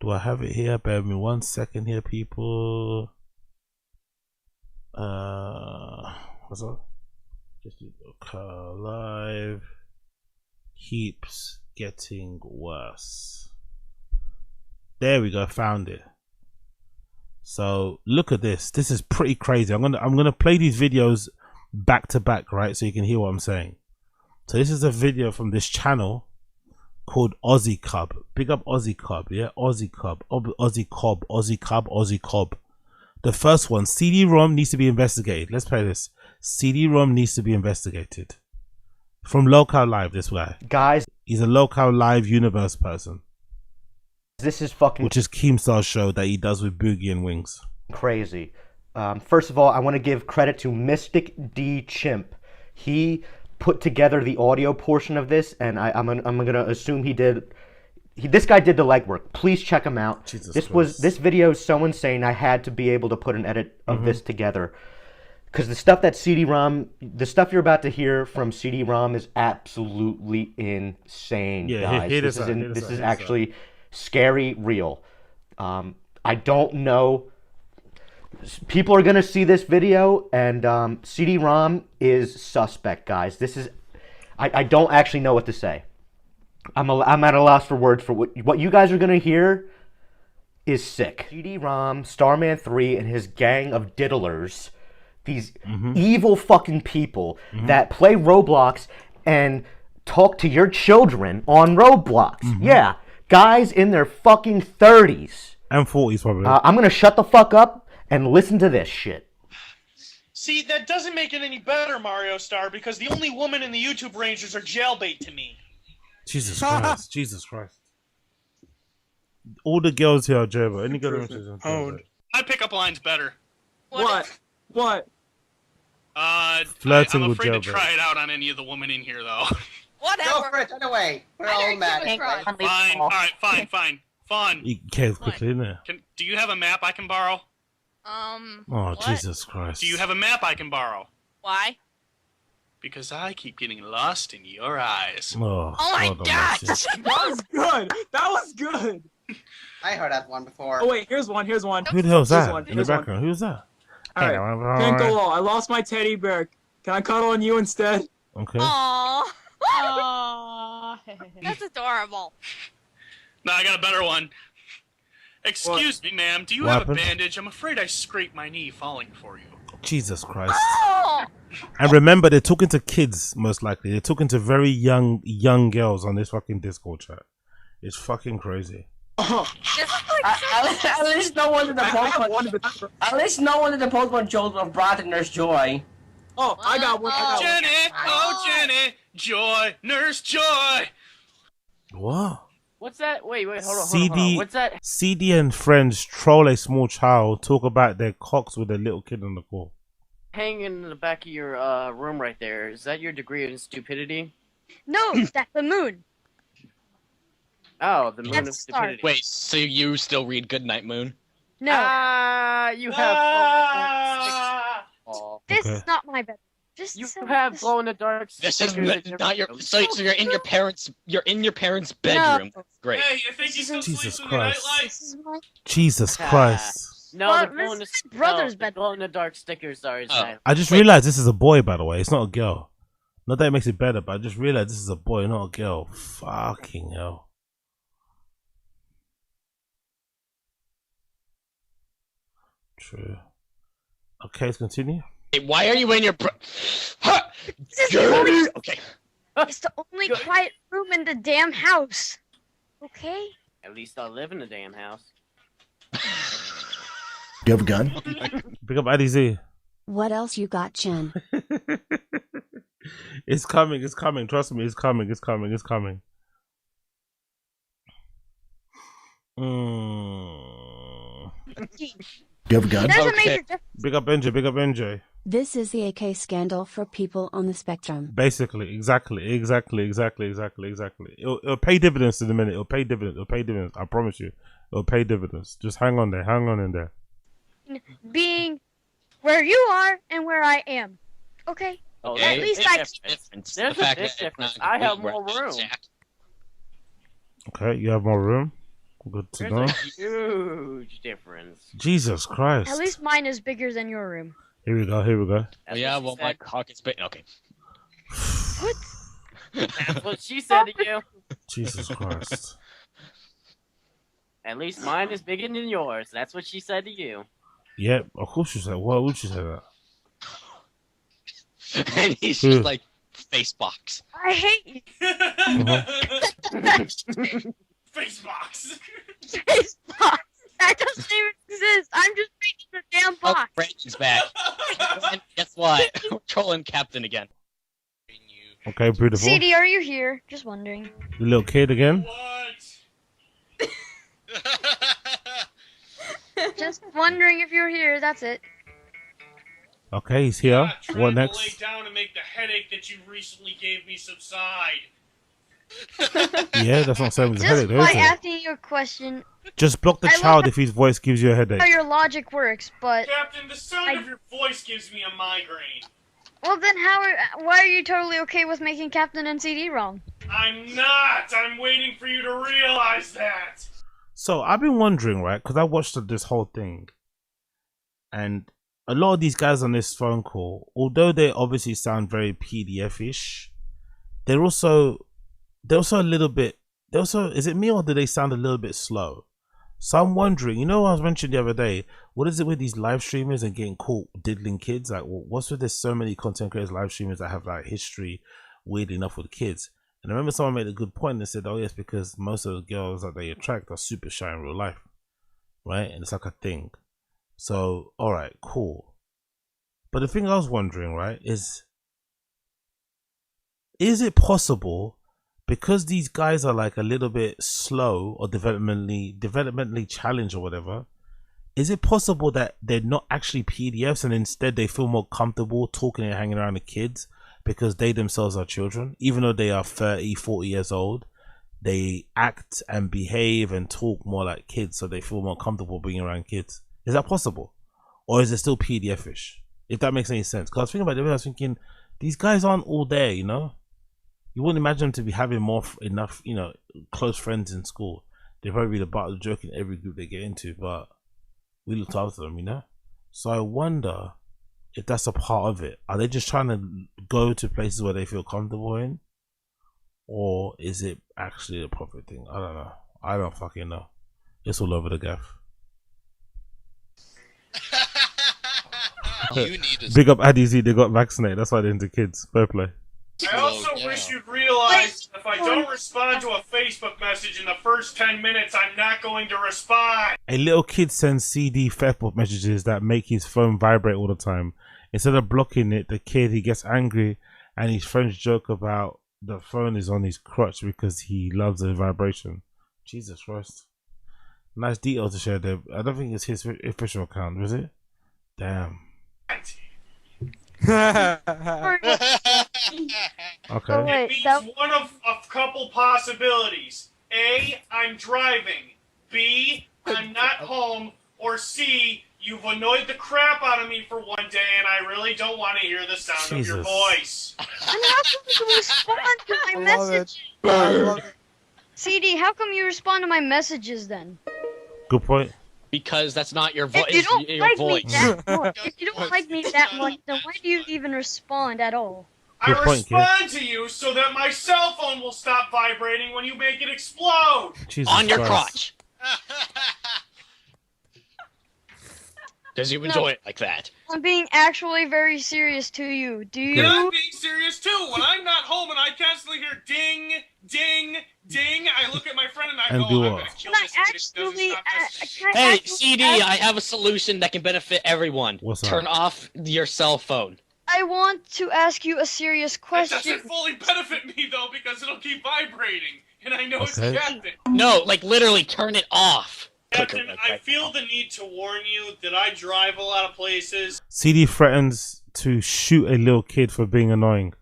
Do I have it here? Bear with me 1 second here, people. What's up? Just Local Live keeps getting worse. There we go, found it. So look at this. This is pretty crazy. I'm gonna play these videos back to back, right? So you can hear what I'm saying. So this is a video from this channel called OZZY COBB. Big up OZZY COBB, yeah? OZZY COBB, OZZY COBB, OZZY COBB, OZZY COBB. The first one, CD-ROM needs to be investigated. Let's play this. CD-ROM needs to be investigated. From Local Live, this guy. Guys. He's a Local Live universe person. This is fucking... Which is Keemstar's show that he does with Boogie and Wings. Crazy. First of all, I want to give credit to Mystic D Chimp. He put together the audio portion of this, and I'm gonna assume this guy did the legwork. Please check him out. This video is so insane. I had to be able to put an edit of this together, because the stuff that the stuff you're about to hear from CD-ROM is absolutely insane, guys. This is actually scary real. I don't know. People are gonna see this video, and CD-ROM is suspect, guys. This is, I don't actually know what to say. I'm at a loss for words for what you guys are gonna hear is sick. CD-ROM, Starman 3, and his gang of diddlers, these evil fucking people that play Roblox and talk to your children on Roblox. Yeah, guys in their fucking 30s and 40s probably. I'm gonna shut the fuck up and listen to this shit. See, that doesn't make it any better, Mario Star, because the only woman in the YouTube Rangers are jailbait to me. Jesus Christ. Jesus Christ. All the girls here are jailbait. Any girl is jailbait. My pickup line's better. What? Flirting I'm with afraid to jailbait. try it out on any of the women in here, though. Whatever. Go for it. Anyway, we're all mad. Fine. All right. Fine. Fun. You came quickly, didn't it? Do you have a map I can borrow? Oh, what? Jesus Christ. Do you have a map I can borrow? Why? Because I keep getting lost in your eyes. Oh my gosh! That was good. That was good. I heard that one before. Oh wait, here's one. Who the hell's that in the background? Who's that? All right. Can't go all. I lost my teddy bear. Can I cuddle on you instead? Okay. Aww. That's adorable. No, I got a better one. Excuse me, ma'am. Do you What have happened? a bandage? I'm afraid I scraped my knee falling for you. Jesus Christ. And remember, they're talking to kids, most likely. They're talking to very young girls on this fucking Discord chat. It's fucking crazy. At least no one in the post. At least no one in the post on children of Brad and Nurse Joy. Oh, I got one. Jenny, Joy, Nurse Joy. What? What's that? Wait, hold on. CD, What's that? CD and friends troll a small child, talk about their cocks with a little kid on the call. Hanging in the back of your room right there. Is that your degree of stupidity? No, that's the moon. Oh, the moon That's of stars. stupidity. Wait, so you still read Goodnight Moon? No. You have. This is not my bedroom. You have glow in the dark. This is not your. So you're in your parents. You're in your parents' bedroom. Great. Hey, you think you can Jesus sleep with your Christ. nightlight? Jesus Christ. No, Well, the glow in the this is my brother's the glow in the dark stickers are his name. I just realized this is a boy, by the way. It's not a girl. Not that it makes it better, but I just realized this is a boy, not a girl. Fucking hell. True. Okay, let's continue. Hey, why are you in your? Okay. It's the only quiet room in the damn house. Okay? At least I live in the damn house. You have a gun? Pick up Addy Z. What else you got, Chen? It's coming, it's coming. Trust me, it's coming, it's coming, it's coming. You have a gun? There's a major difference. Big up NJ, big up NJ. This is the AK scandal for people on the spectrum. Basically, exactly. It'll pay dividends in a minute. It'll pay dividends. I promise you. It'll pay dividends. Just hang on there. Hang on in there. Being where you are and where I am. Okay? At least I can. There's a big difference. I have more room. Okay, you have more room. Good to There's know. a huge difference. Jesus Christ. At least mine is bigger than your room. Here we go. Oh, yeah, well, my cock is big. Okay. What? That's what she said to you. Jesus Christ. At least mine is bigger than yours. That's what she said to you. Yep, of course you said. Why would you say that? And he's just like, face box. I hate you. Face box. Face box. That doesn't even exist. I'm just making the damn box. Oh, Brandon's back. And guess what? We're trolling Captain again. Okay, beautiful. CD, are you here? Just wondering. The little kid again. Just wondering if you're here. That's it. Okay, he's here. What To next? lay down and make the headache that you recently gave me subside. Yeah, that's not saying it's a Just headache, by is it? asking you a question. Just block the I love child if his voice gives you a headache. how your logic works, but Captain, the sound of your voice gives me a migraine. well then why are you totally okay with making Captain and CD-ROM? I'm not. I'm waiting for you to realize that. So I've been wondering, right? Because I watched this whole thing, and a lot of these guys on this phone call, although they obviously sound very PDF-ish, they're also a little bit. Is it me or do they sound a little bit slow? So I'm wondering, you know, I was mentioning the other day, what is it with these live streamers and getting caught diddling kids? Like, what's with there's so many content creators, live streamers that have like history, weird enough, with kids? And I remember someone made a good point and said, oh yes, because most of the girls that they attract are super shy in real life, right? And it's like a thing. So, all right, cool. But the thing I was wondering, right, is it possible, because these guys are like a little bit slow or developmentally challenged or whatever, is it possible that they're not actually PDFs and instead they feel more comfortable talking and hanging around the kids because they themselves are children? Even though they are 30, 40 years old, they act and behave and talk more like kids, so they feel more comfortable being around kids. Is that possible? Or is it still PDF-ish? If that makes any sense. Because I was thinking about it, I was thinking, these guys aren't all there, you know? You wouldn't imagine them to be having enough, you know, close friends in school. They'd probably be the butt of the joke in every group they get into, but we looked after them, you know? So I wonder if that's a part of it. Are they just trying to go to places where they feel comfortable in? Or is it actually a profit thing? I don't know. I don't fucking know. It's all over the gaff. Big up Addy Z, they got vaccinated. That's why they're into kids. Fair play. I also wish you'd realize if I don't respond to a Facebook message in the first 10 minutes, I'm not going to respond. A little kid sends CD-ROM messages that make his phone vibrate all the time. Instead of blocking it, the kid, he gets angry and his friends joke about the phone is on his crotch because he loves the vibration. Jesus Christ. Nice detail to share there. I don't think it's his official account, was it? Damn. Okay. It means one of a couple possibilities. A, I'm driving. B, I'm not home. Or C, you've annoyed the crap out of me for one day and I really don't want to hear the sound of your voice. And how come you respond to my messages? CD, how come you respond to my messages then? Good point. Because that's not your voice. If you don't your like voice. me that much, if you don't like me that much, then why do you even respond at all? I respond to you so that my cell phone will stop vibrating when you make it explode. Jesus on your Christ. crotch. Does you enjoy it like that? I'm being actually very serious to you. Do you? Yeah, I'm being serious too. When I'm not home and I constantly hear ding, ding, ding, I look at my friend and I And go, do I'm what? gonna kill this kid if he doesn't stop this. Hey, CD, I have a solution that can benefit everyone. What's Turn that? off your cell phone. I want to ask you a serious It question. doesn't fully benefit me though because it'll keep vibrating, and I know Okay. it's Captain. No, like literally turn it off. Captain, I feel the need to warn you that I drive a lot of places. CD threatens to shoot a little kid for being annoying.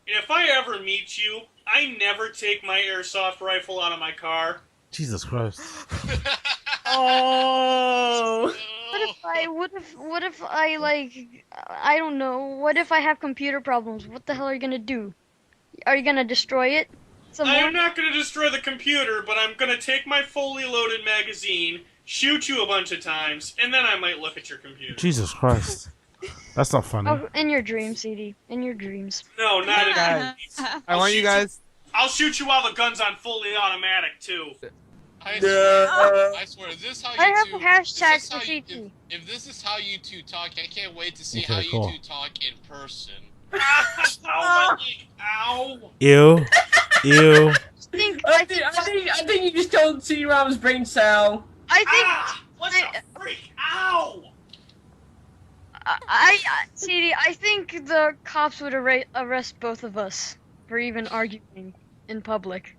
And if I ever meet you, I never take my airsoft rifle out of my car. Jesus Christ. Oh. What if I like, I don't know, what if I have computer problems? What the hell are you gonna do? Are you gonna destroy it? I am not going to destroy the computer, but I'm going to take my fully loaded magazine, shoot you a bunch of times, and then I might look at your computer. Jesus Christ. That's not funny. Oh, in your dreams, CD. In your dreams. No, not in my dreams. I want you guys. I'll shoot you while the gun's on fully automatic, too. I swear, is this how you I have two... a hashtag for CT. If this is how you two talk, I can't wait to see Okay, how you cool. two talk in person. Ow, ow. Ew. Ew. I think you just told CD-ROM's brain cell. What the freak? Ow! CD, I think the cops would arrest both of us for even arguing in public.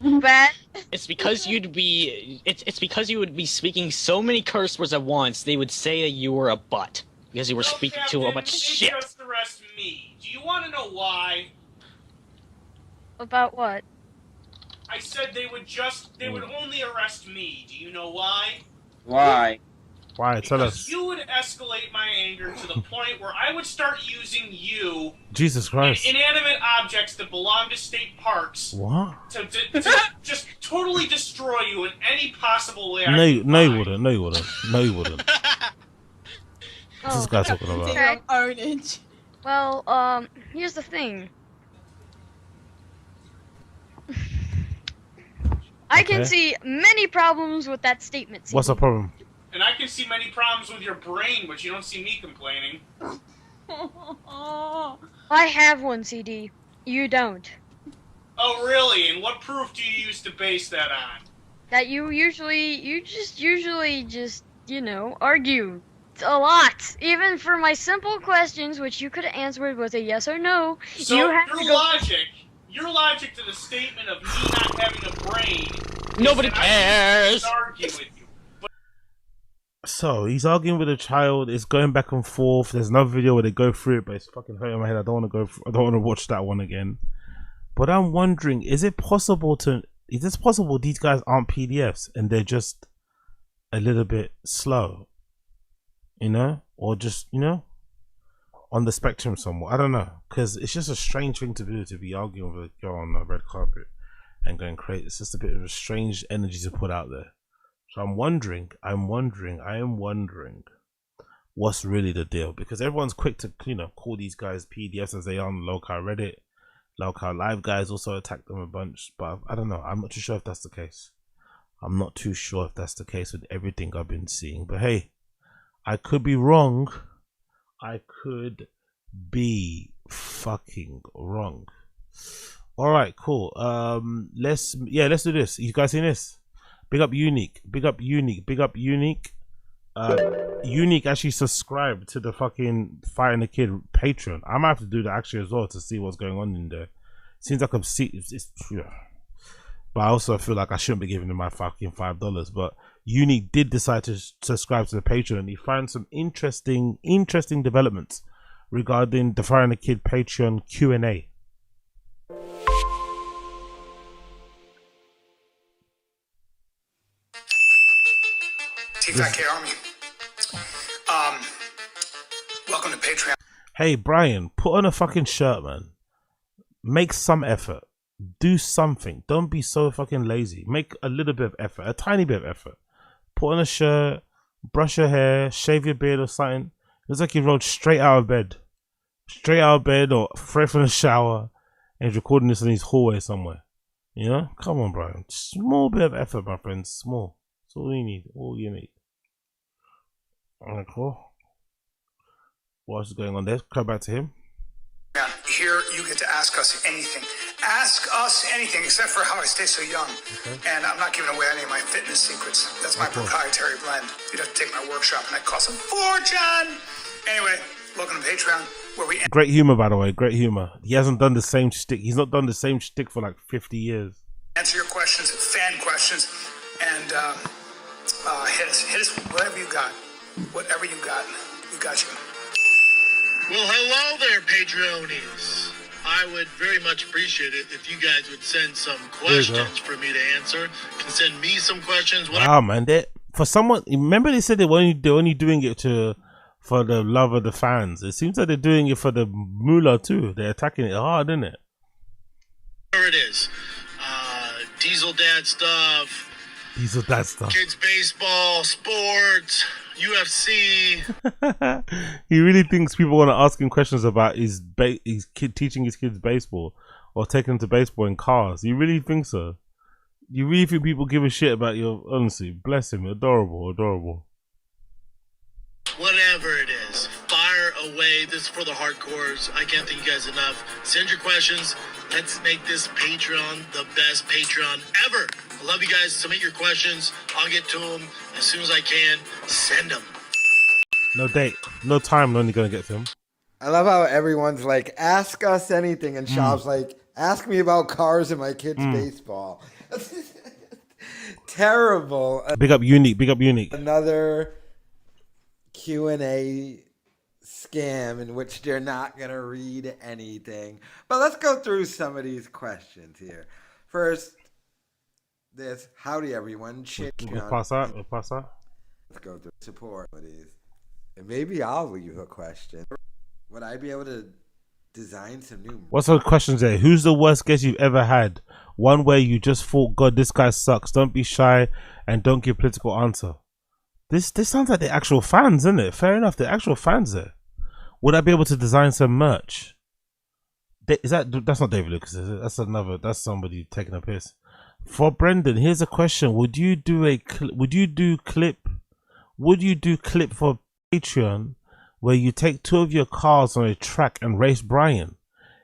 Bad. It's because you'd be. It's because you would be speaking so many curse words at once. They would say that you were a butt because you were speaking to a bunch of shit. They just arrest me. Do you want to know why? About what? I said they would only arrest me. Do you know why? Why? Why? Tell Because us. you would escalate my anger to the point where I would start using you, Jesus Christ. inanimate objects that belong to state parks, What? to just totally destroy you in any possible way. No, you wouldn't. No, you wouldn't. No, you wouldn't. What's this guy talking about? Okay. Well, here's the thing. I can Okay. see many problems with that statement. CD. What's the problem? And I can see many problems with your brain, but you don't see me complaining. I have one, CD. You don't. Oh, really? And what proof do you use to base that on? That you usually just, argue a lot. Even for my simple questions, which you could have answered with a yes or no, So you have your logic to the statement of me not having a brain. Nobody cares. Argue with you. So he's arguing with a child. It's going back and forth. There's another video where they go through it, but it's fucking hurting my head. I don't want to watch that one again. But I'm wondering, is this possible these guys aren't PDFs and they're just a little bit slow, or just on the spectrum somewhat? I don't know, because it's just a strange thing to do, to be arguing with a girl on the red carpet and going crazy. It's just a bit of a strange energy to put out there. So I'm wondering what's really the deal, because everyone's quick to call these guys PDFs as they are on local Reddit. Local Live guys also attack them a bunch, but I don't know. I'm not too sure if that's the case. I'm not too sure if that's the case with everything I've been seeing. But hey, I could be wrong. I could be fucking wrong. All right, cool. Let's do this. You guys seen this? Big up Unique. Big up Unique. Big up Unique. Unique actually subscribed to the fucking Fighting the Kid Patreon. I might have to do that actually as well to see what's going on in there. Seems like I'm but I also feel like I shouldn't be giving him my fucking $5. But Unique did decide to subscribe to the Patreon, and he found some interesting developments regarding the Fighting the Kid Patreon Q&A. Tfatk Army. Welcome to Patreon. Hey Bryan, put on a fucking shirt, man. Make some effort. Do something. Don't be so fucking lazy. Make a little bit of effort, a tiny bit of effort. Put on a shirt, brush your hair, shave your beard or something. It looks like you rolled straight out of bed. Straight out of bed or fresh from the shower, and he's recording this in his hallway somewhere. Come on, Bryan. Small bit of effort, my friend. Small. That's all you need. All you need. Alright, cool. What else is going on there? Come back to him. Here you get to ask us anything. Ask us anything except for how I stay so young. Okay. And I'm not giving away any of my fitness secrets. That's my proprietary blend. You'd have to take my workshop and that costs a fortune. Anyway, welcome to Patreon, where we... Great humor, by the way. Great humor. He hasn't done the same shtick. He's not done the same shtick for like 50 years. Answer your questions, fan questions, and hit us. Whatever you got. Whatever you got. We got you. Well, hello there, Patreonies. I would very much appreciate it if you guys would send some questions for me to answer. You can send me some questions. Wow, man. For someone, remember they said they're only doing it for the love of the fans. It seems like they're doing it for the moolah too. They're attacking it hard, isn't it? There it is. Diesel Dad stuff. Diesel Dad stuff. Kids baseball, sports, UFC. He really thinks people want to ask him questions about his kid teaching his kids baseball or taking them to baseball in cars. You really think so? You really think people give a shit about your, honestly, bless him, adorable, adorable. Whatever it is, fire away. This is for the hardcores. I can't thank you guys enough. Send your questions. Let's make this Patreon the best Patreon ever. I love you guys. Submit your questions. I'll get to them as soon as I can. Send them. No date, no time, only gonna get to him. I love how everyone's like, ask us anything, and Schaub's like, ask me about cars and my kids' baseball. Terrible. Big up Unique, big up Unique. Another Q&A scam in which they're not going to read anything. But let's go through some of these questions here. First, this, howdy everyone. We'll pass that, Let's go through support of these. And maybe I'll leave a question. Would I be able to design some new... What's the questions there? Who's the worst guest you've ever had? One where you just thought, God, this guy sucks. Don't be shy and don't give political answer. This sounds like the actual fans, isn't it? Fair enough, the actual fans there. Would I be able to design some merch? That's not David Lucas, is it? That's somebody taking a piss. For Brendan, here's a question. Would you do clip for Patreon where you take two of your cars on a track and race Bryan?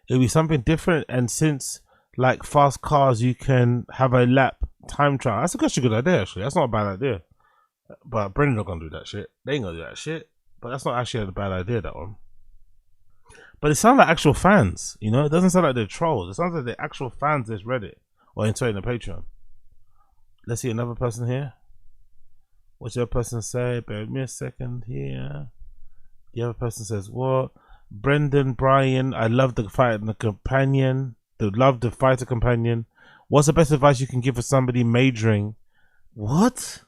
It'll be something different, and since like fast cars, you can have a lap time trial. That's a good idea, actually. That's not a bad idea. But Brendan not gonna do that shit. They ain't gonna do that shit. But that's not actually a bad idea, that one. But it sounds like actual fans, you know? It doesn't sound like they're trolls. It sounds like the actual fans that's Reddit or in the Patreon. Let's see another person here. What's your person say? Bear with me a second here. The other person says, what? Brendan, Bryan, I love the fight and the companion. Love the fighter companion. What's the best advice you can give for somebody majoring? What?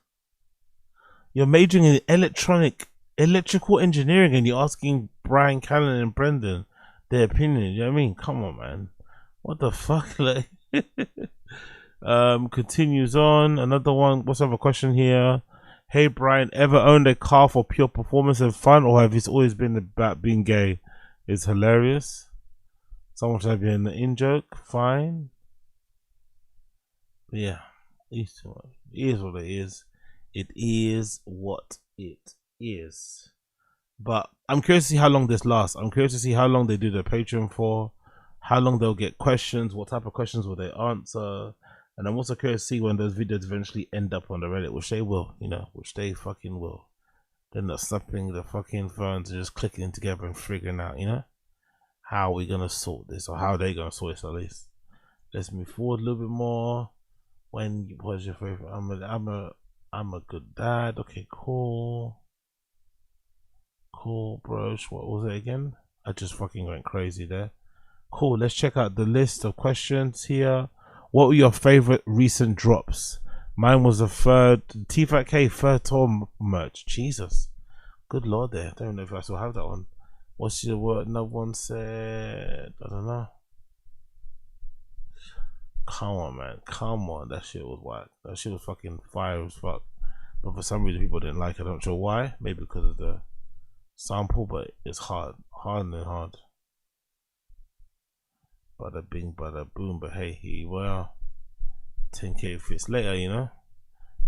You're majoring in electrical engineering and you're asking Bryan, Callen, and Brendan their opinion. You know what I mean? Come on, man. What the fuck? Like, continues on. Another one. What's up? A question here. Hey, Bryan, ever owned a car for pure performance and fun, or have it always been about being gay? It's hilarious. Someone should have been an in-joke. Fine. But yeah. It is what it is. It is what it is. But I'm curious to see how long this lasts. I'm curious to see how long they do their Patreon for, how long they'll get questions, what type of questions will they answer, and I'm also curious to see when those videos eventually end up on the Reddit, which they will, you know, which they fucking will. They're not stopping the fucking phones and just clicking together and figuring out, you know, how we gonna sort this, or how they gonna sort this at least. Let's move forward a little bit more. What's your favorite? I'm a good dad. Okay, cool. Cool, bros. What was it again? I just fucking went crazy there. Cool. Let's check out the list of questions here. What were your favorite recent drops? Mine was the Tfatk third tour merch. Jesus. Good lord there. I don't know if I still have that one. What's your word? Another one said, I don't know. Come on, man. Come on. That shit was whack. That shit was fucking fire as fuck. But for some reason people didn't like it. I don't know why. Maybe because of the sample, but it's hard. Hard and hard. Bada bing, bada boom. But hey, here you are. 10k fits later, you know?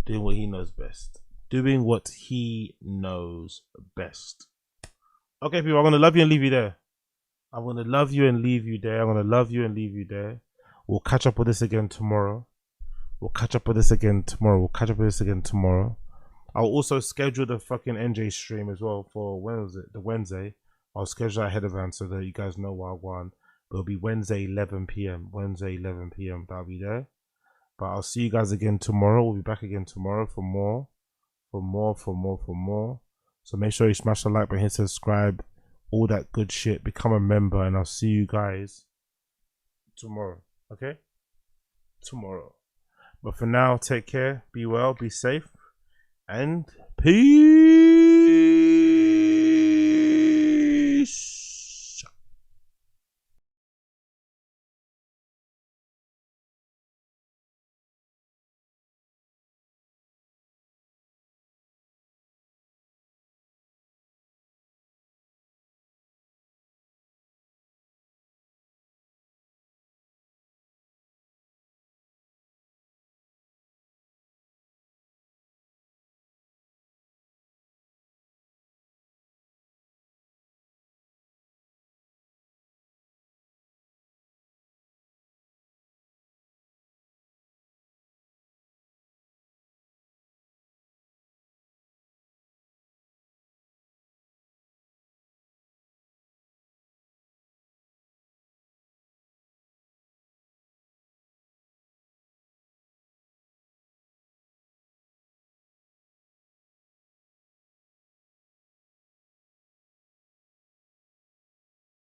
Doing what he knows best. Doing what he knows best. Okay, people, I'm going to love you and leave you there. I'm going to love you and leave you there. I'm going to love you and leave you there. We'll catch up with this again tomorrow. We'll catch up with this again tomorrow. I'll also schedule the fucking NJ stream as well for Wednesday. I'll schedule ahead of time so that you guys know what I want. It'll be Wednesday 11 p.m. Wednesday 11 p.m. That'll be there. But I'll see you guys again tomorrow. We'll be back again tomorrow for more. So make sure you smash the like button, hit subscribe, all that good shit. Become a member, and I'll see you guys tomorrow. Okay? Tomorrow. But for now, take care, be well, be safe, and peace.